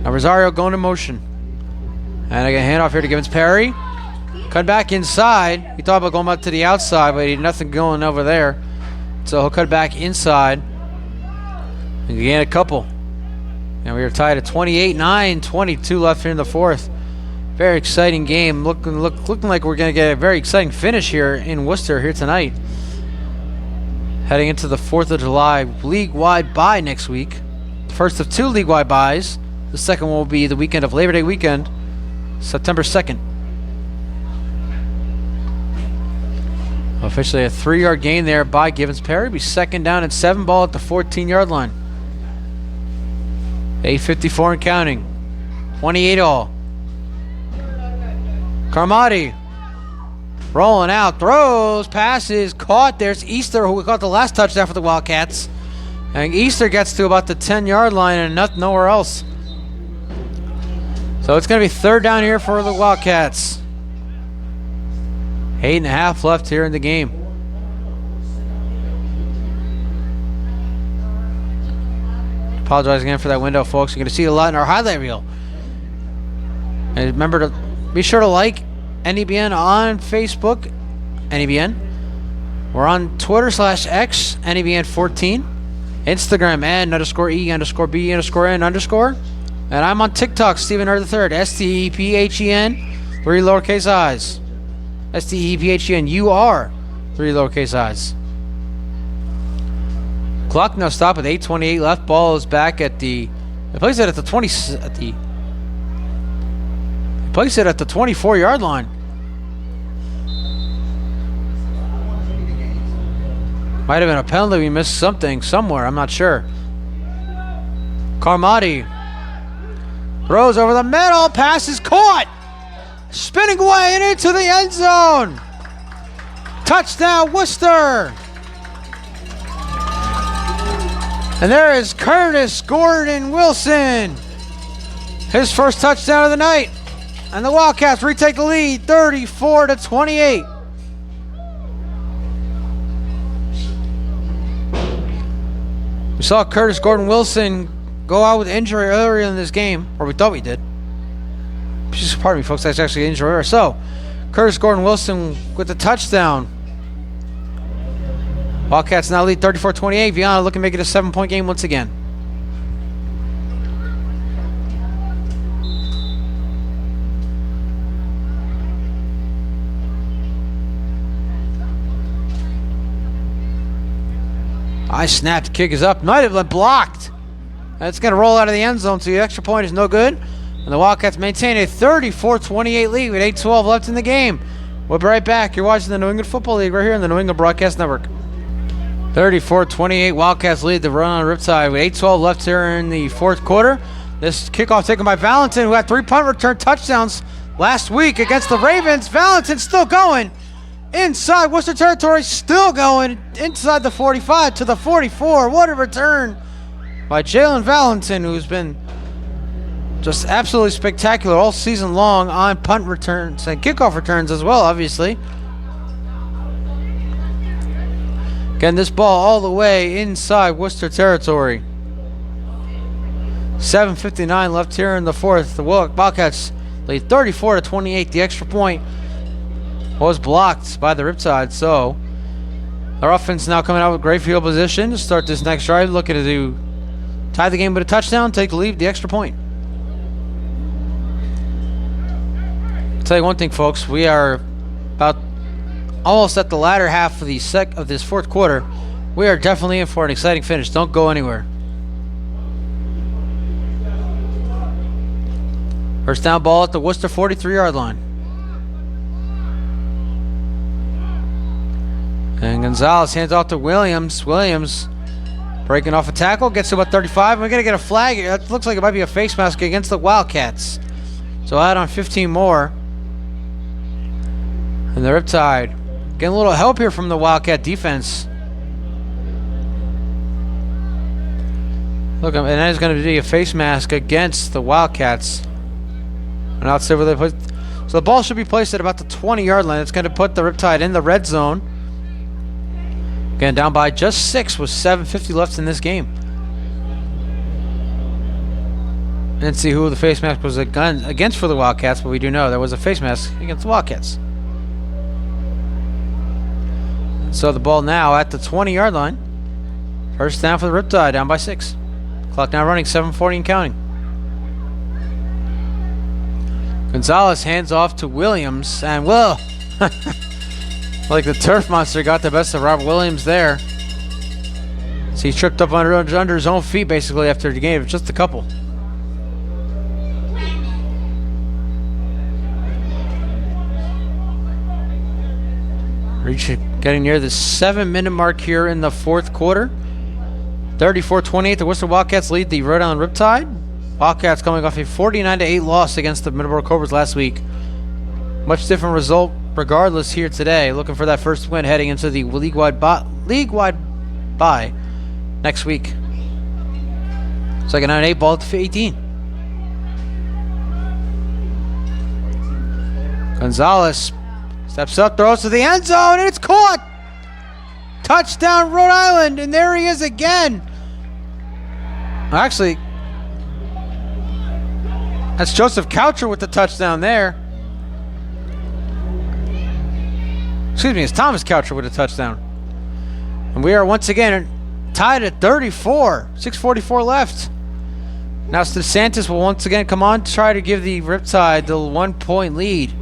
Now Rosario going in motion. And I get a handoff here to Givens Perry. Cut back inside. He thought about going back to the outside, but he had nothing going over there. So he'll cut back inside. And gain a couple. And we are tied at 28-9, 22 left here in the 4th. Very exciting game. Looking like we're going to get a very exciting finish here in Worcester here tonight. Heading into the 4th of July league-wide bye next week. The first of 2 league-wide byes. The second one will be the weekend of Labor Day weekend, September 2nd. Officially a 3-yard gain there by Givens Perry. Be 2nd down and 7, ball at the 14-yard line. 8:54 and counting. 28 all. Carmody rolling out, throws, passes, caught. There's Easter, who caught the last touchdown for the Wildcats. And Easter gets to about the 10-yard line and nowhere else. So it's going to be 3rd down here for the Wildcats. 8.5 left here in the game. Apologize again for that window, folks. You're going to see a lot in our highlight reel. And remember to be sure to like NEBN on Facebook, NEBN. We're on Twitter /X, NEBN14. Instagram, @N_E_B_N_. And I'm on TikTok, Stephen Hurd III, STEPHEN, 3 lowercase i's. STEPHENUR, 3 lowercase i's. Clock now stop with 8:28 left. Ball is back at the. They place it at the 20. They place it at the 24-yard line. Might have been a penalty. We missed something somewhere. I'm not sure. Carmody throws over the middle. Pass is caught. Spinning away and into the end zone. Touchdown, Worcester. And there is Curtis Gordon Wilson. His first touchdown of the night. And the Wildcats retake the lead, 34-28. We saw Curtis Gordon-Wilson go out with injury earlier in this game, or we thought we did. Pardon me, folks, that's actually injury error. So, Curtis Gordon-Wilson with the touchdown. Wildcats now lead 34-28. Viana looking to make it a 7-point game once again. I snapped. Kick is up. Might have been blocked. It's going to roll out of the end zone, so the extra point is no good. And the Wildcats maintain a 34-28 lead with 8:12 left in the game. We'll be right back. You're watching the New England Football League right here on the New England Broadcast Network. 34-28. Wildcats lead the Rhode Riptide with 8:12 left here in the fourth quarter. This kickoff taken by Valentin, who had 3 punt return touchdowns last week against the Ravens. Valentin still going. Inside Worcester territory, still going inside the 45 to the 44. What a return by Jalen Valentin, who's been just absolutely spectacular all season long on punt returns and kickoff returns as well, obviously. Getting this ball all the way inside Worcester territory. 7:59 left here in the fourth. The Wildcats lead 34-28. The extra point was blocked by the Riptide, so our offense now coming out with great field position to start this next drive, looking to tie the game with a touchdown, take the lead, the extra point. I'll tell you one thing, folks, we are about almost at the latter half of this fourth quarter. We are definitely in for an exciting finish. Don't go anywhere. First down ball at the Worcester 43-yard line. And Gonzalez hands off to Williams. Williams breaking off a tackle, gets to about 35. We're going to get a flag. That looks like it might be a face mask against the Wildcats. So add on 15 more. And the Riptide getting a little help here from the Wildcat defense. Look, and that is going to be a face mask against the Wildcats. And I'll say where they put. So the ball should be placed at about the 20-yard line. It's going to put the Riptide in the red zone. Again, down by just 6 with 7:50 left in this game. Didn't see who the face mask was against for the Wildcats, but we do know there was a face mask against the Wildcats. So the ball now at the 20-yard line. First down for the Riptide, down by 6. Clock now running, 7:40 and counting. Gonzalez hands off to Williams, and well, like the turf monster got the best of Robert Williams there. So he tripped up under his own feet basically after the game of just a couple. Getting near the 7-minute mark here in the fourth quarter. 34-28, the Worcester Wildcats lead the Rhode Island Riptide. Wildcats coming off a 49-8 loss against the Middleborough Cobras last week. Much different result regardless here today. Looking for that first win heading into the league-wide bye next week. It's like a 9-8 ball to 18. Gonzalez steps up, throws to the end zone, and it's caught! Touchdown, Rhode Island, and there he is again. Actually, that's Joseph Coucher with the touchdown there. Excuse me, it's Thomas Coucher with a touchdown. And we are once again tied at 34. 6:44 left. Now DeSantis will once again come on to try to give the Riptide the 1-point lead.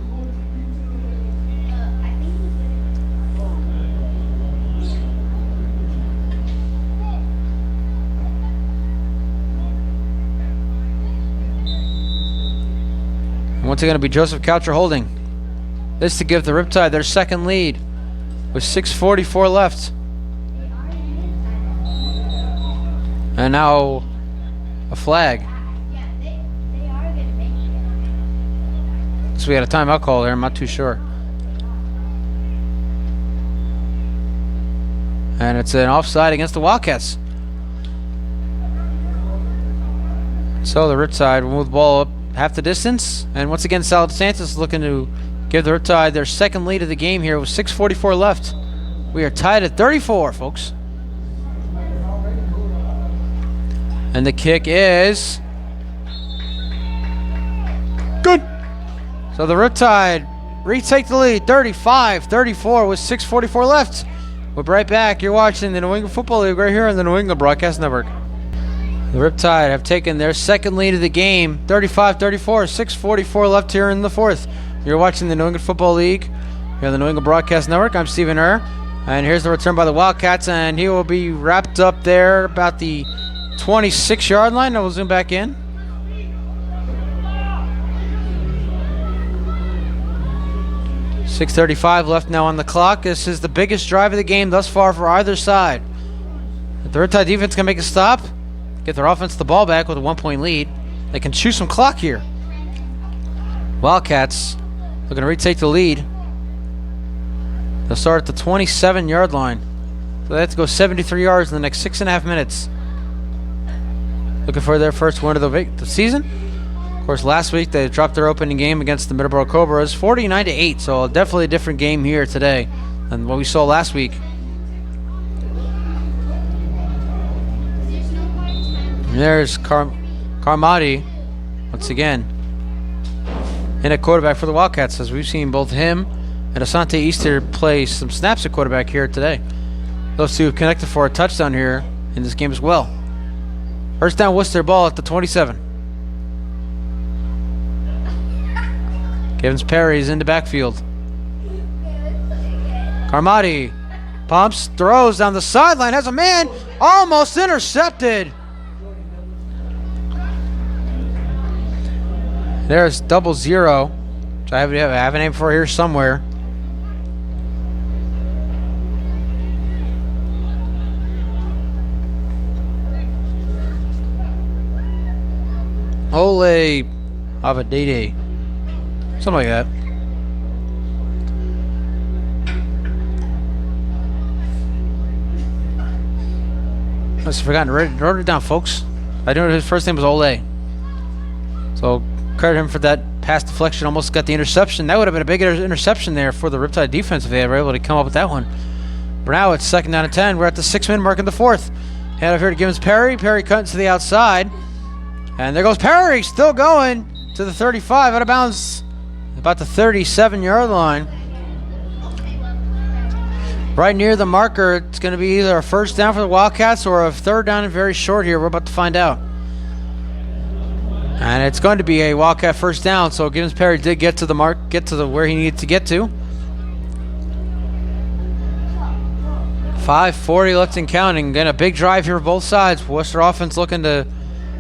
Once again, it'll be Joseph Coucher holding. This to give the Riptide their second lead with 6:44 left. And now a flag. So we had a timeout call there, I'm not too sure. And it's an offside against the Wildcats. So the Riptide will move the ball up half the distance. And once again, Sal DeSantis looking to give the Riptide their second lead of the game here with 6:44 left. We are tied at 34, folks. And the kick is good. So the Riptide retake the lead, 35-34 with 6:44 left. We'll be right back. You're watching the New England Football League right here on the New England Broadcast Network. The Riptide have taken their second lead of the game, 35-34, 6:44 left here in the fourth. You're watching the New England Football League here on the New England Broadcast Network. I'm Stephen Err, and here's the return by the Wildcats, and he will be wrapped up there about the 26-yard line. We'll zoom back in. .6:35 left now on the clock. This is the biggest drive of the game thus far for either side. If the Riptide defense can make a stop, get their offense the ball back with a 1-point lead, they can chew some clock here. Wildcats looking to retake the lead. They'll start at the 27-yard line. So they have to go 73 yards in the next 6.5 minutes. Looking for their first win of the season. Of course, last week they dropped their opening game against the Middleborough Cobras, 49-8. So definitely a different game here today than what we saw last week. And there's Carmody once again in at quarterback for the Wildcats, as we've seen both him and Asante Easter play some snaps at quarterback here today. Those two have connected for a touchdown here in this game as well. First down, Worcester, ball at the 27. Gibbons Perry is in the backfield. Carmody pumps, throws down the sideline, has a man, almost intercepted. There's 00, which I have a name for here somewhere. Ole Avadede. Something like that. I must have forgotten. Wrote it down, folks. I knew his first name was Ole. So credit him for that pass deflection. Almost got the interception. That would have been a big interception there for the Riptide defense if they were able to come up with that one. But now it's second down and 10. We're at the 6-minute mark in the fourth. Hand off here to Gibbons Perry. Perry cutting to the outside. And there goes Perry. Still going to the 35. Out of bounds. About the 37-yard line. Right near the marker. It's going to be either a first down for the Wildcats or a third down and very short here. We're about to find out. And it's going to be a Wildcat first down. So Gibbons Perry did get to the mark, get to where he needed to get to. 5:40 left and counting. Again, a big drive here for both sides. Worcester offense looking to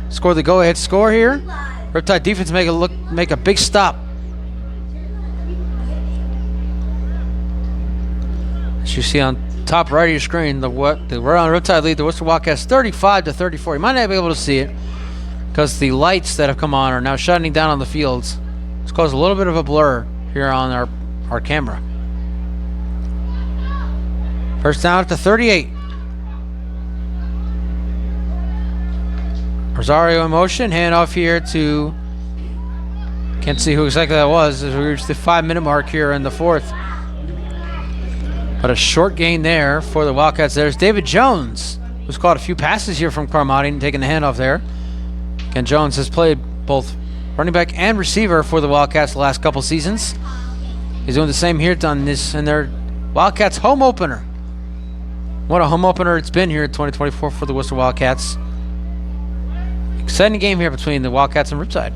score the go-ahead score here. Riptide defense make a big stop. As you see on top right of your screen, the Rhode Riptide lead the Worcester Wildcats 35-34. You might not be able to see it because the lights that have come on are now shining down on the fields. It's caused a little bit of a blur here on our camera. First down at the 38. Rosario in motion, handoff here to, can't see who exactly that was as we reach the 5-minute mark here in the fourth. But a short gain there for the Wildcats. There's David Jones, who's caught a few passes here from Carmody and taking the handoff there. Ken Jones has played both running back and receiver for the Wildcats the last couple seasons. He's doing the same here on this in their Wildcats home opener. What a home opener it's been here in 2024 for the Worcester Wildcats. Exciting game here between the Wildcats and Riptide.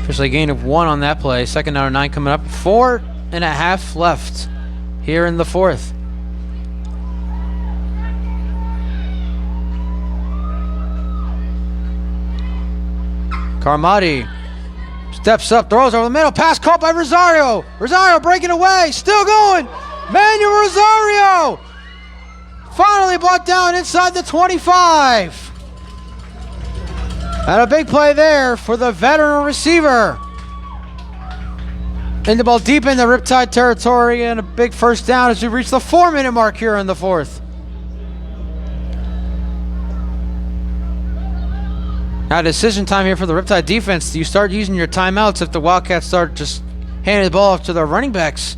Officially a gain of 1 on that play. Second down and 9 coming up. 4.5 left here in the fourth. Carmody steps up, throws over the middle. Pass caught by Rosario. Rosario breaking away. Still going. Manuel Rosario. Finally brought down inside the 25. And a big play there for the veteran receiver. In the ball deep in the Riptide territory, and a big first down as we reach the 4-minute mark here in the fourth. Now decision time here for the Riptide defense. Do you start using your timeouts if the Wildcats start just handing the ball off to their running backs?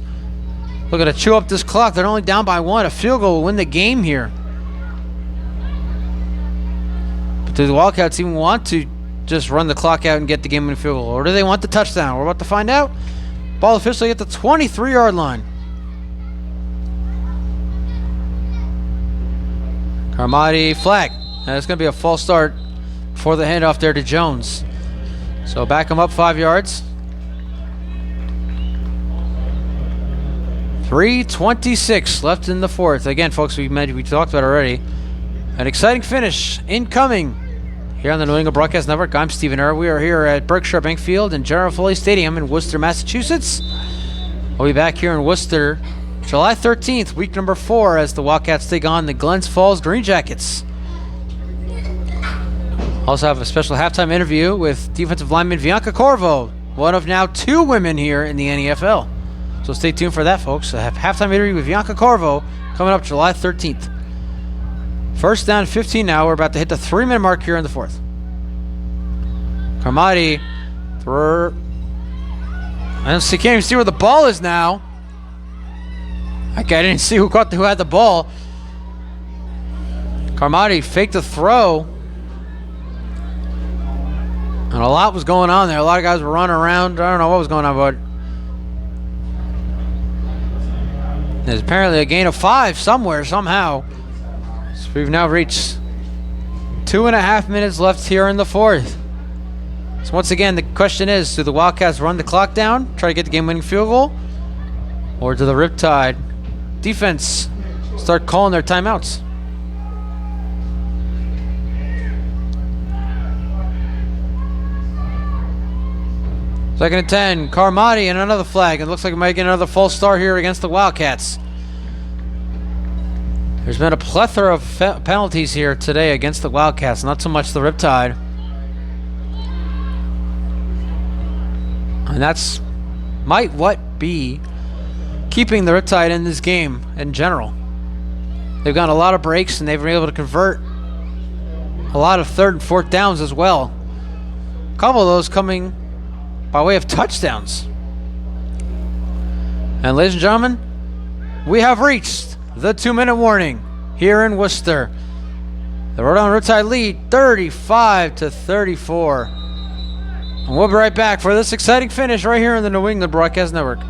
Looking to chew up this clock. They're only down by 1. A field goal will win the game here. But do the Wildcats even want to just run the clock out and get the game-winning field goal? Or do they want the touchdown? We're about to find out. Ball officially at the 23-yard line. Carmody flag. And it's going to be a false start for the handoff there to Jones. So back him up 5 yards. 3:26 left in the fourth. Again, folks, we talked about it already. An exciting finish incoming here on the New England Broadcast Network. I'm Stephen Err. We are here at Berkshire Bank Field and General Foley Stadium in Worcester, Massachusetts. We'll be back here in Worcester July 13th, week number 4, as the Wildcats take on the Glens Falls Green Jackets. Also have a special halftime interview with defensive lineman Bianca Corvo, one of now 2 women here in the NFL. So stay tuned for that, folks. I have halftime interview with Bianca Corvo coming up July 13th. First down 15 now. We're about to hit the 3-minute mark here in the fourth. Carmody. I can't even see where the ball is now. I didn't see who had the ball. Carmody faked the throw. And a lot was going on there. A lot of guys were running around. I don't know what was going on, but there's apparently a gain of 5 somewhere, somehow. So we've now reached 2.5 minutes left here in the fourth. So once again, the question is, do the Wildcats run the clock down, try to get the game-winning field goal? Or do the Riptide defense start calling their timeouts? Second and 10, Carmody and another flag. It looks like we might get another false start here against the Wildcats. There's been a plethora of penalties here today against the Wildcats, not so much the Riptide. And that's what be keeping the Riptide in this game in general. They've gotten a lot of breaks and they've been able to convert a lot of 3rd and 4th downs as well. A couple of those coming by way of touchdowns. And ladies and gentlemen, we have reached the 2-minute warning here in Worcester. The Rhode Island Riptide lead 35-34. And we'll be right back for this exciting finish right here in the New England Broadcast Network.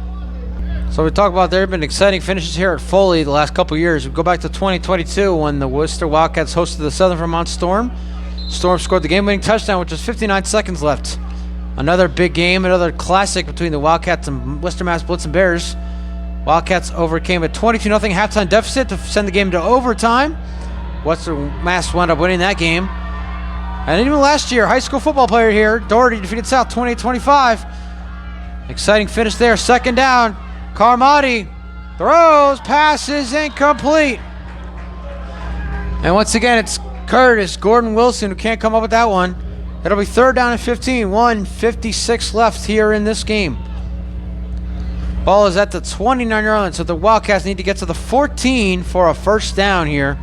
So we talk about there have been exciting finishes here at Foley the last couple years. We go back to 2022 when the Worcester Wildcats hosted the Southern Vermont Storm. Storm scored the game-winning touchdown with just 59 seconds left. Another big game, another classic between the Wildcats and Western Mass Blitzen Bears. Wildcats overcame a 22-0 halftime deficit to send the game to overtime. Western Mass wound up winning that game. And even last year, high school football player here, Doherty defeated South 28-25. Exciting finish there. Second down. Carmody throws, passes, incomplete. And once again, it's Curtis Gordon Wilson who can't come up with that one. It'll be 3rd down and 15. 1:56 left here in this game. Ball is at the 29-yard line, so the Wildcats need to get to the 14 for a first down here.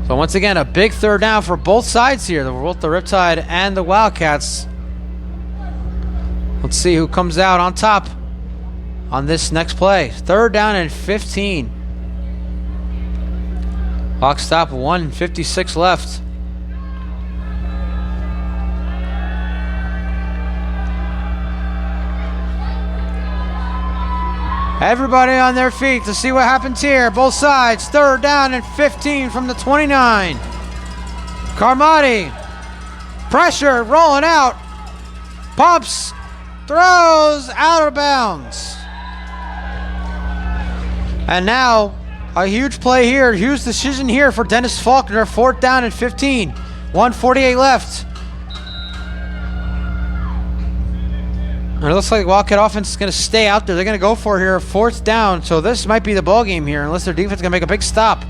So once again, a big 3rd down for both sides here, both the Riptide and the Wildcats. Let's see who comes out on top on this next play. 3rd down and 15. Clock stop, 1:56 left. Everybody on their feet to see what happens here. Both sides. 3rd down and 15 from the 29. Carmody. Pressure. Rolling out. Pumps. Throws. Out of bounds. And now a huge play here. Huge decision here for Dennis Faulkner. 4th down and 15. 1:48 left. And it looks like the Wildcat offense is going to stay out there. They're going to go for it here, 4th down. So this might be the ball game here, unless their defense is going to make a big stop.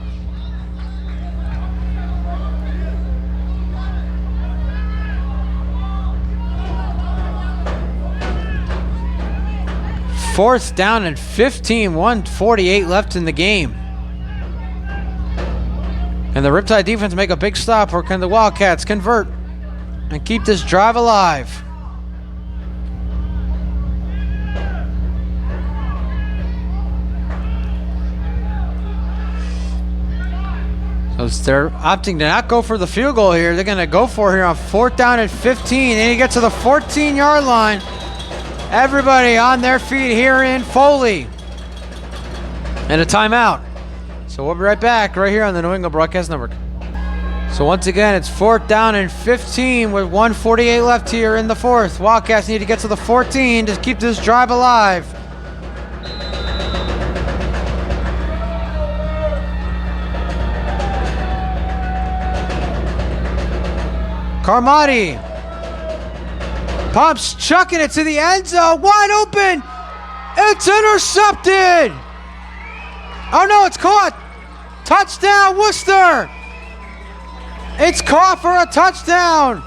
Fourth down and 15, 1:48 left in the game. Can the Riptide defense make a big stop, or can the Wildcats convert and keep this drive alive? So they're opting to not go for the field goal here. They're going to go for it here on 4th down and 15. And you get to the 14-yard line. Everybody on their feet here in Foley. And a timeout. So we'll be right back right here on the New England Broadcast Network. So once again, it's 4th down and 15 with 1:48 left here in the 4th. Wildcats need to get to the 14 to keep this drive alive. Carmody pumps, chucking it to the end zone, wide open. It's intercepted. Oh no, it's caught. Touchdown, Worcester. It's caught for a touchdown.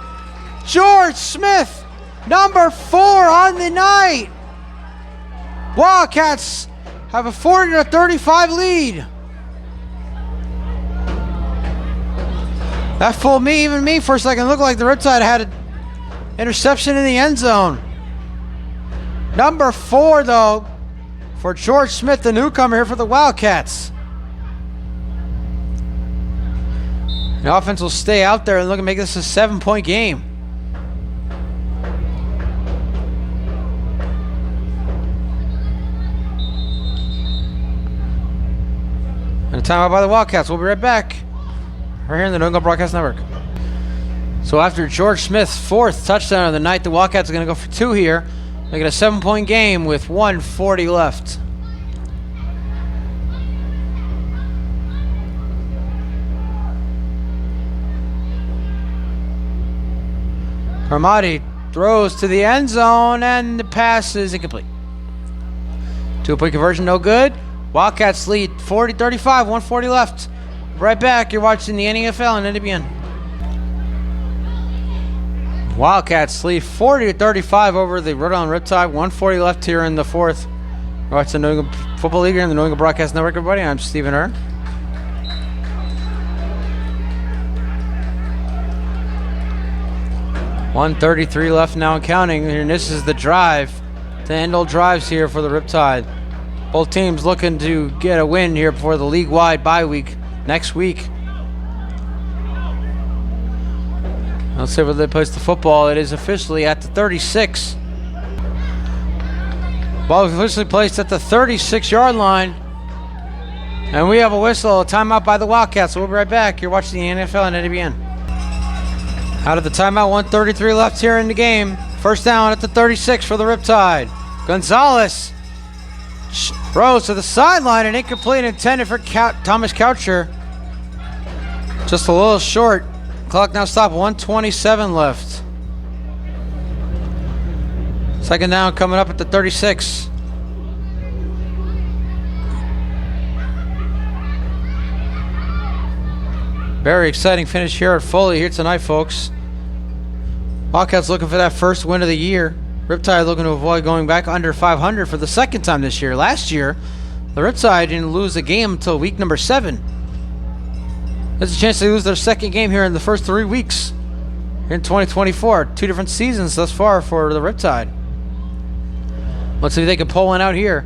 George Smith, number 4 on the night. Wildcats have a 40-35 lead. That fooled even me for a second. Looked like the Riptide had an interception in the end zone. Number 4, though, for George Smith, the newcomer here for the Wildcats. The offense will stay out there and look and make this a 7-point game. And a timeout by the Wildcats. We'll be right back. Right here in the New England Broadcast Network. So after George Smith's 4th touchdown of the night, the Wildcats are going to go for 2 here. Make it a 7-point game with 1:40 left. Carmody throws to the end zone, and the pass is incomplete. 2-point conversion, no good. Wildcats lead 40-35, 1:40 left. Right back, you're watching the NFL and NWN. Wildcats lead 40-35 over the Rhode Riptide. 1:40 left here in the 4th. We're watching the New England Football League here in the New England Broadcast Network, everybody. I'm Stephen Err. $1:33 left now and counting, and this is the drive to end all drives here for the Riptide. Both teams looking to get a win here before the league-wide bye week next week. Let's see where they place the football. It is officially at the 36. Ball is officially placed at the 36-yard line. And we have a whistle, a timeout by the Wildcats. So we'll be right back. You're watching the NFL and NWN. Out of the timeout, 1:33 left here in the game. 1st down at the 36 for the Riptide. Gonzalez throws to the sideline and incomplete, intended for Thomas Coucher. Just a little short. Clock now stopped, 1:27 left. 2nd down coming up at the 36. Very exciting finish here at Foley here tonight, folks. Wildcats looking for that 1st win of the year. Riptide looking to avoid going back under 500 for the 2nd time this year. Last year, the Riptide didn't lose a game until week number 7. There's a chance they lose their 2nd game here in the first 3 weeks in 2024. 2 different seasons thus far for the Riptide. Let's see if they can pull one out here.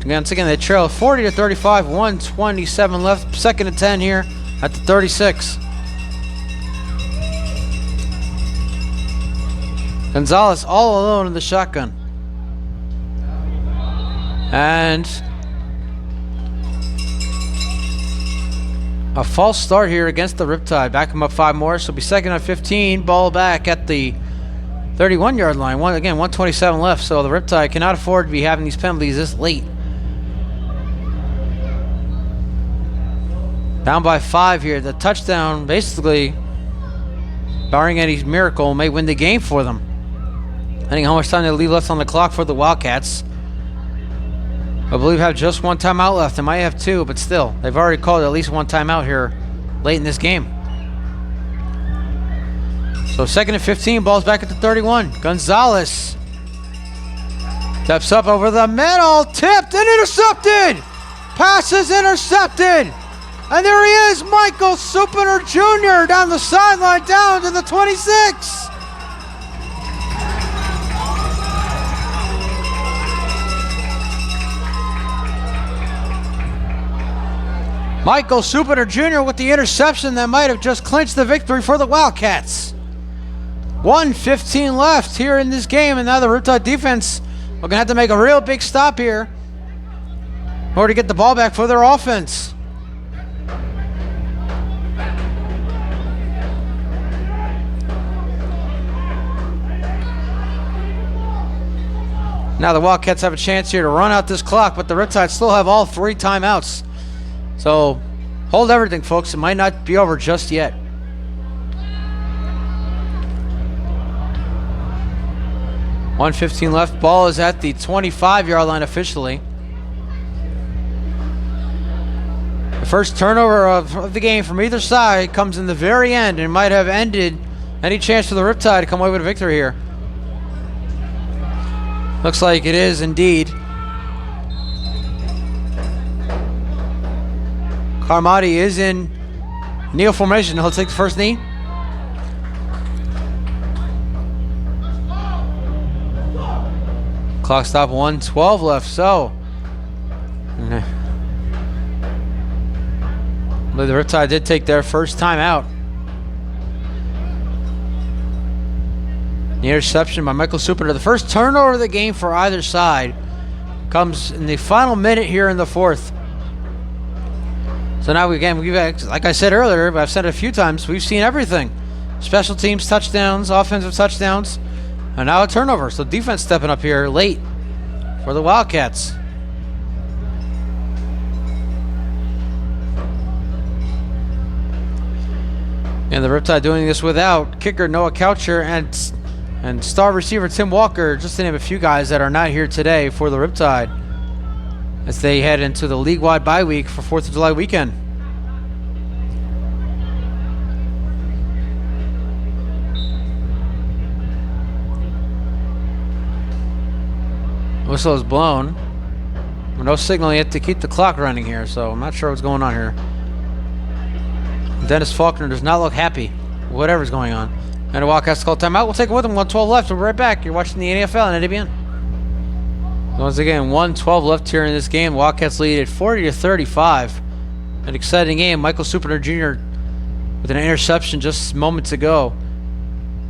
Once again, they trail 40-35, 1:27 left. 2nd and 10 here at the 36. Gonzalez all alone in the shotgun. And a false start here against the Riptide. Back them up 5 more. So it'll be 2nd and 15. Ball back at the 31-yard line. Again, 1:27 left. So the Riptide cannot afford to be having these penalties this late. Down by 5 here. The touchdown, basically, barring any miracle, may win the game for them. Depending on how much time they leave left on the clock for the Wildcats. I believe have just 1 timeout left. They might have 2, but still, they've already called at least 1 timeout here late in this game. So 2nd and 15, ball's back at the 31. Gonzalez steps up over the middle, tipped and intercepted. Pass is intercepted. And there he is, Michael Supiner Jr. down the sideline, down to the 26. Michael Supiner Jr. with the interception that might have just clinched the victory for the Wildcats. 1:15 left here in this game, and now the Riptide defense are going to have to make a real big stop here in order to get the ball back for their offense. Now the Wildcats have a chance here to run out this clock, but the Riptide still have all 3 timeouts. So hold everything, folks. It might not be over just yet. $1:15 left. Ball is at the 25-yard line officially. The first turnover of the game from either side comes in the very end and might have ended any chance for the Riptide to come away with a victory here. Looks like it is indeed. Carmody is in kneel formation. He'll take the first knee. Clock stop, 1:12 left. So, I believe the Riptide did take their first time out. The interception by Michael Supiner. The first turnover of the game for either side comes in the final minute here in the 4th. So now we've like I said earlier, but I've said it a few times, we've seen everything. Special teams touchdowns, offensive touchdowns, and now a turnover. So defense stepping up here late for the Wildcats. And the Riptide doing this without kicker Noah Coucher and star receiver Tim Walker, just to name a few guys that are not here today for the Riptide as they head into the league-wide bye week for 4th of July weekend. Whistle is blown. No signal yet to keep the clock running here, so I'm not sure what's going on here. Dennis Faulkner does not look happy. Whatever's going on. And the Wildcats call timeout. We'll take it with them. 1:12 left. We'll be right back. You're watching the NFL and NABN. Once again, 1:12 left here in this game. Wildcats lead at 40-35. An exciting game. Michael Supiner Jr. with an interception just moments ago.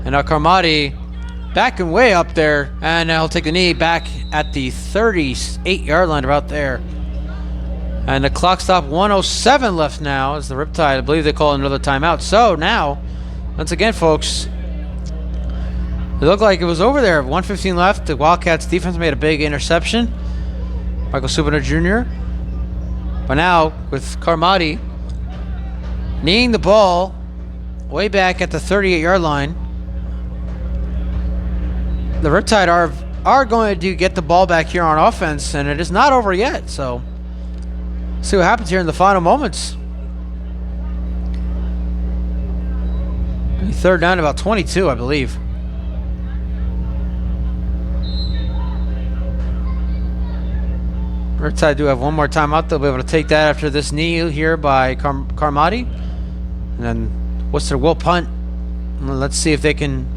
And now Carmody backing way up there. And now he'll take the knee back at the 38-yard line about there. And the clock stop, 1:07 left now as the Riptide, I believe they call another timeout. So now, once again, folks, it looked like it was over there. 1:15 left. The Wildcats defense made a big interception. Michael Supiner Jr. But now, with Carmody kneeing the ball way back at the 38-yard line, the Riptide are going to get the ball back here on offense, and it is not over yet. So, see what happens here in the final moments. 3rd down, about 22, I believe. Riptide do have one more timeout. They'll be able to take that after this knee here by Carmody. And then Worcester will punt. Let's see if they can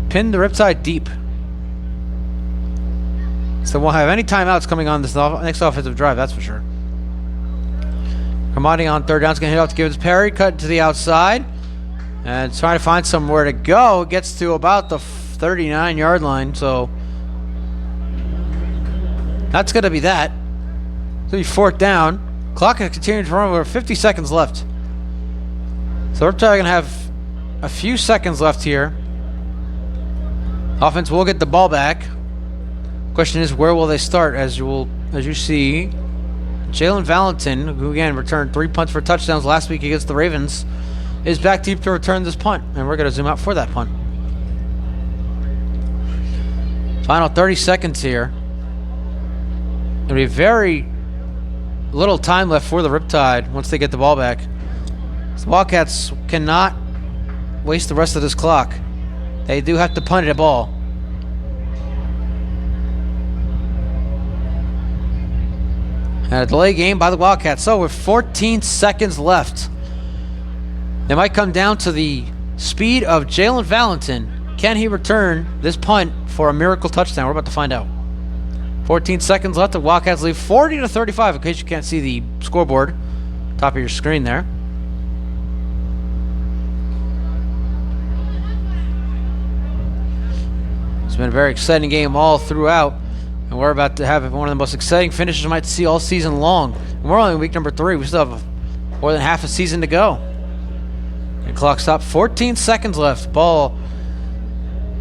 pin the Riptide deep. So we'll have any timeouts coming on this next offensive drive, that's for sure. Carmody on 3rd down is going to hit off to give it to Perry. Cut to the outside. And trying to find somewhere to go. Gets to about the 39-yard line. So that's going to be that. So 4th down. Clock is continuing to run over 50 seconds left. So we're probably going to have a few seconds left here. Offense will get the ball back. Question is, where will they start? As you see, Jalen Valentin, who again returned 3 punts for touchdowns last week against the Ravens, is back deep to return this punt, and we're going to zoom out for that punt. Final 30 seconds here. It'll be very little time left for the Riptide once they get the ball back. The Wildcats cannot waste the rest of this clock. They do have to punt a ball. And a delay game by the Wildcats. So with 14 seconds left, they might come down to the speed of Jalen Valentin. Can he return this punt for a miracle touchdown? We're about to find out. 14 seconds left. The Wildcats lead 40-35, in case you can't see the scoreboard. Top of your screen there. It's been a very exciting game all throughout. And we're about to have one of the most exciting finishes you might see all season long. And we're only in week number 3. We still have more than half a season to go. And clock stopped. 14 seconds left. Ball.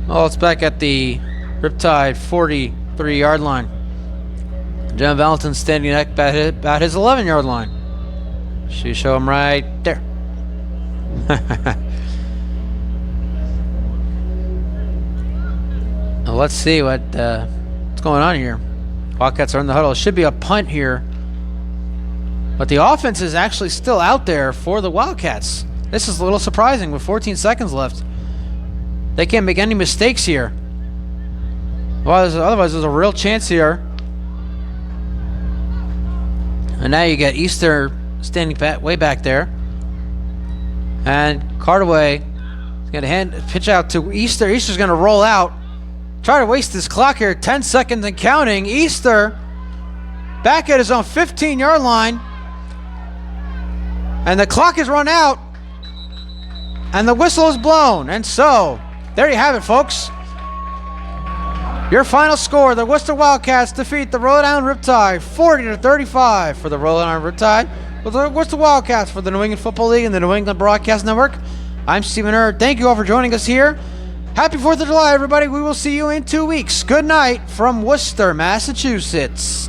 Oh, it's back at the Riptide 43-yard line. John Valentin standing about his 11-yard line. She show him right there. Well, let's see what's going on here. Wildcats are in the huddle. It should be a punt here. But the offense is actually still out there for the Wildcats. This is a little surprising with 14 seconds left. They can't make any mistakes here. Well, otherwise there's a real chance here. And now you get Easter standing way back there. And Cardaway is going to pitch out to Easter. Easter's going to roll out. Try to waste this clock here. 10 seconds and counting. Easter back at his own 15-yard line. And the clock is run out. And the whistle is blown. And so, there you have it, folks. Your final score, the Worcester Wildcats defeat the Rhode Riptide 40-35 for the Rhode Riptide. With the Worcester Wildcats for the New England Football League and the New England Broadcast Network. I'm Stephen Hurd. Thank you all for joining us here. Happy 4th of July, everybody. We will see you in 2 weeks. Good night from Worcester, Massachusetts.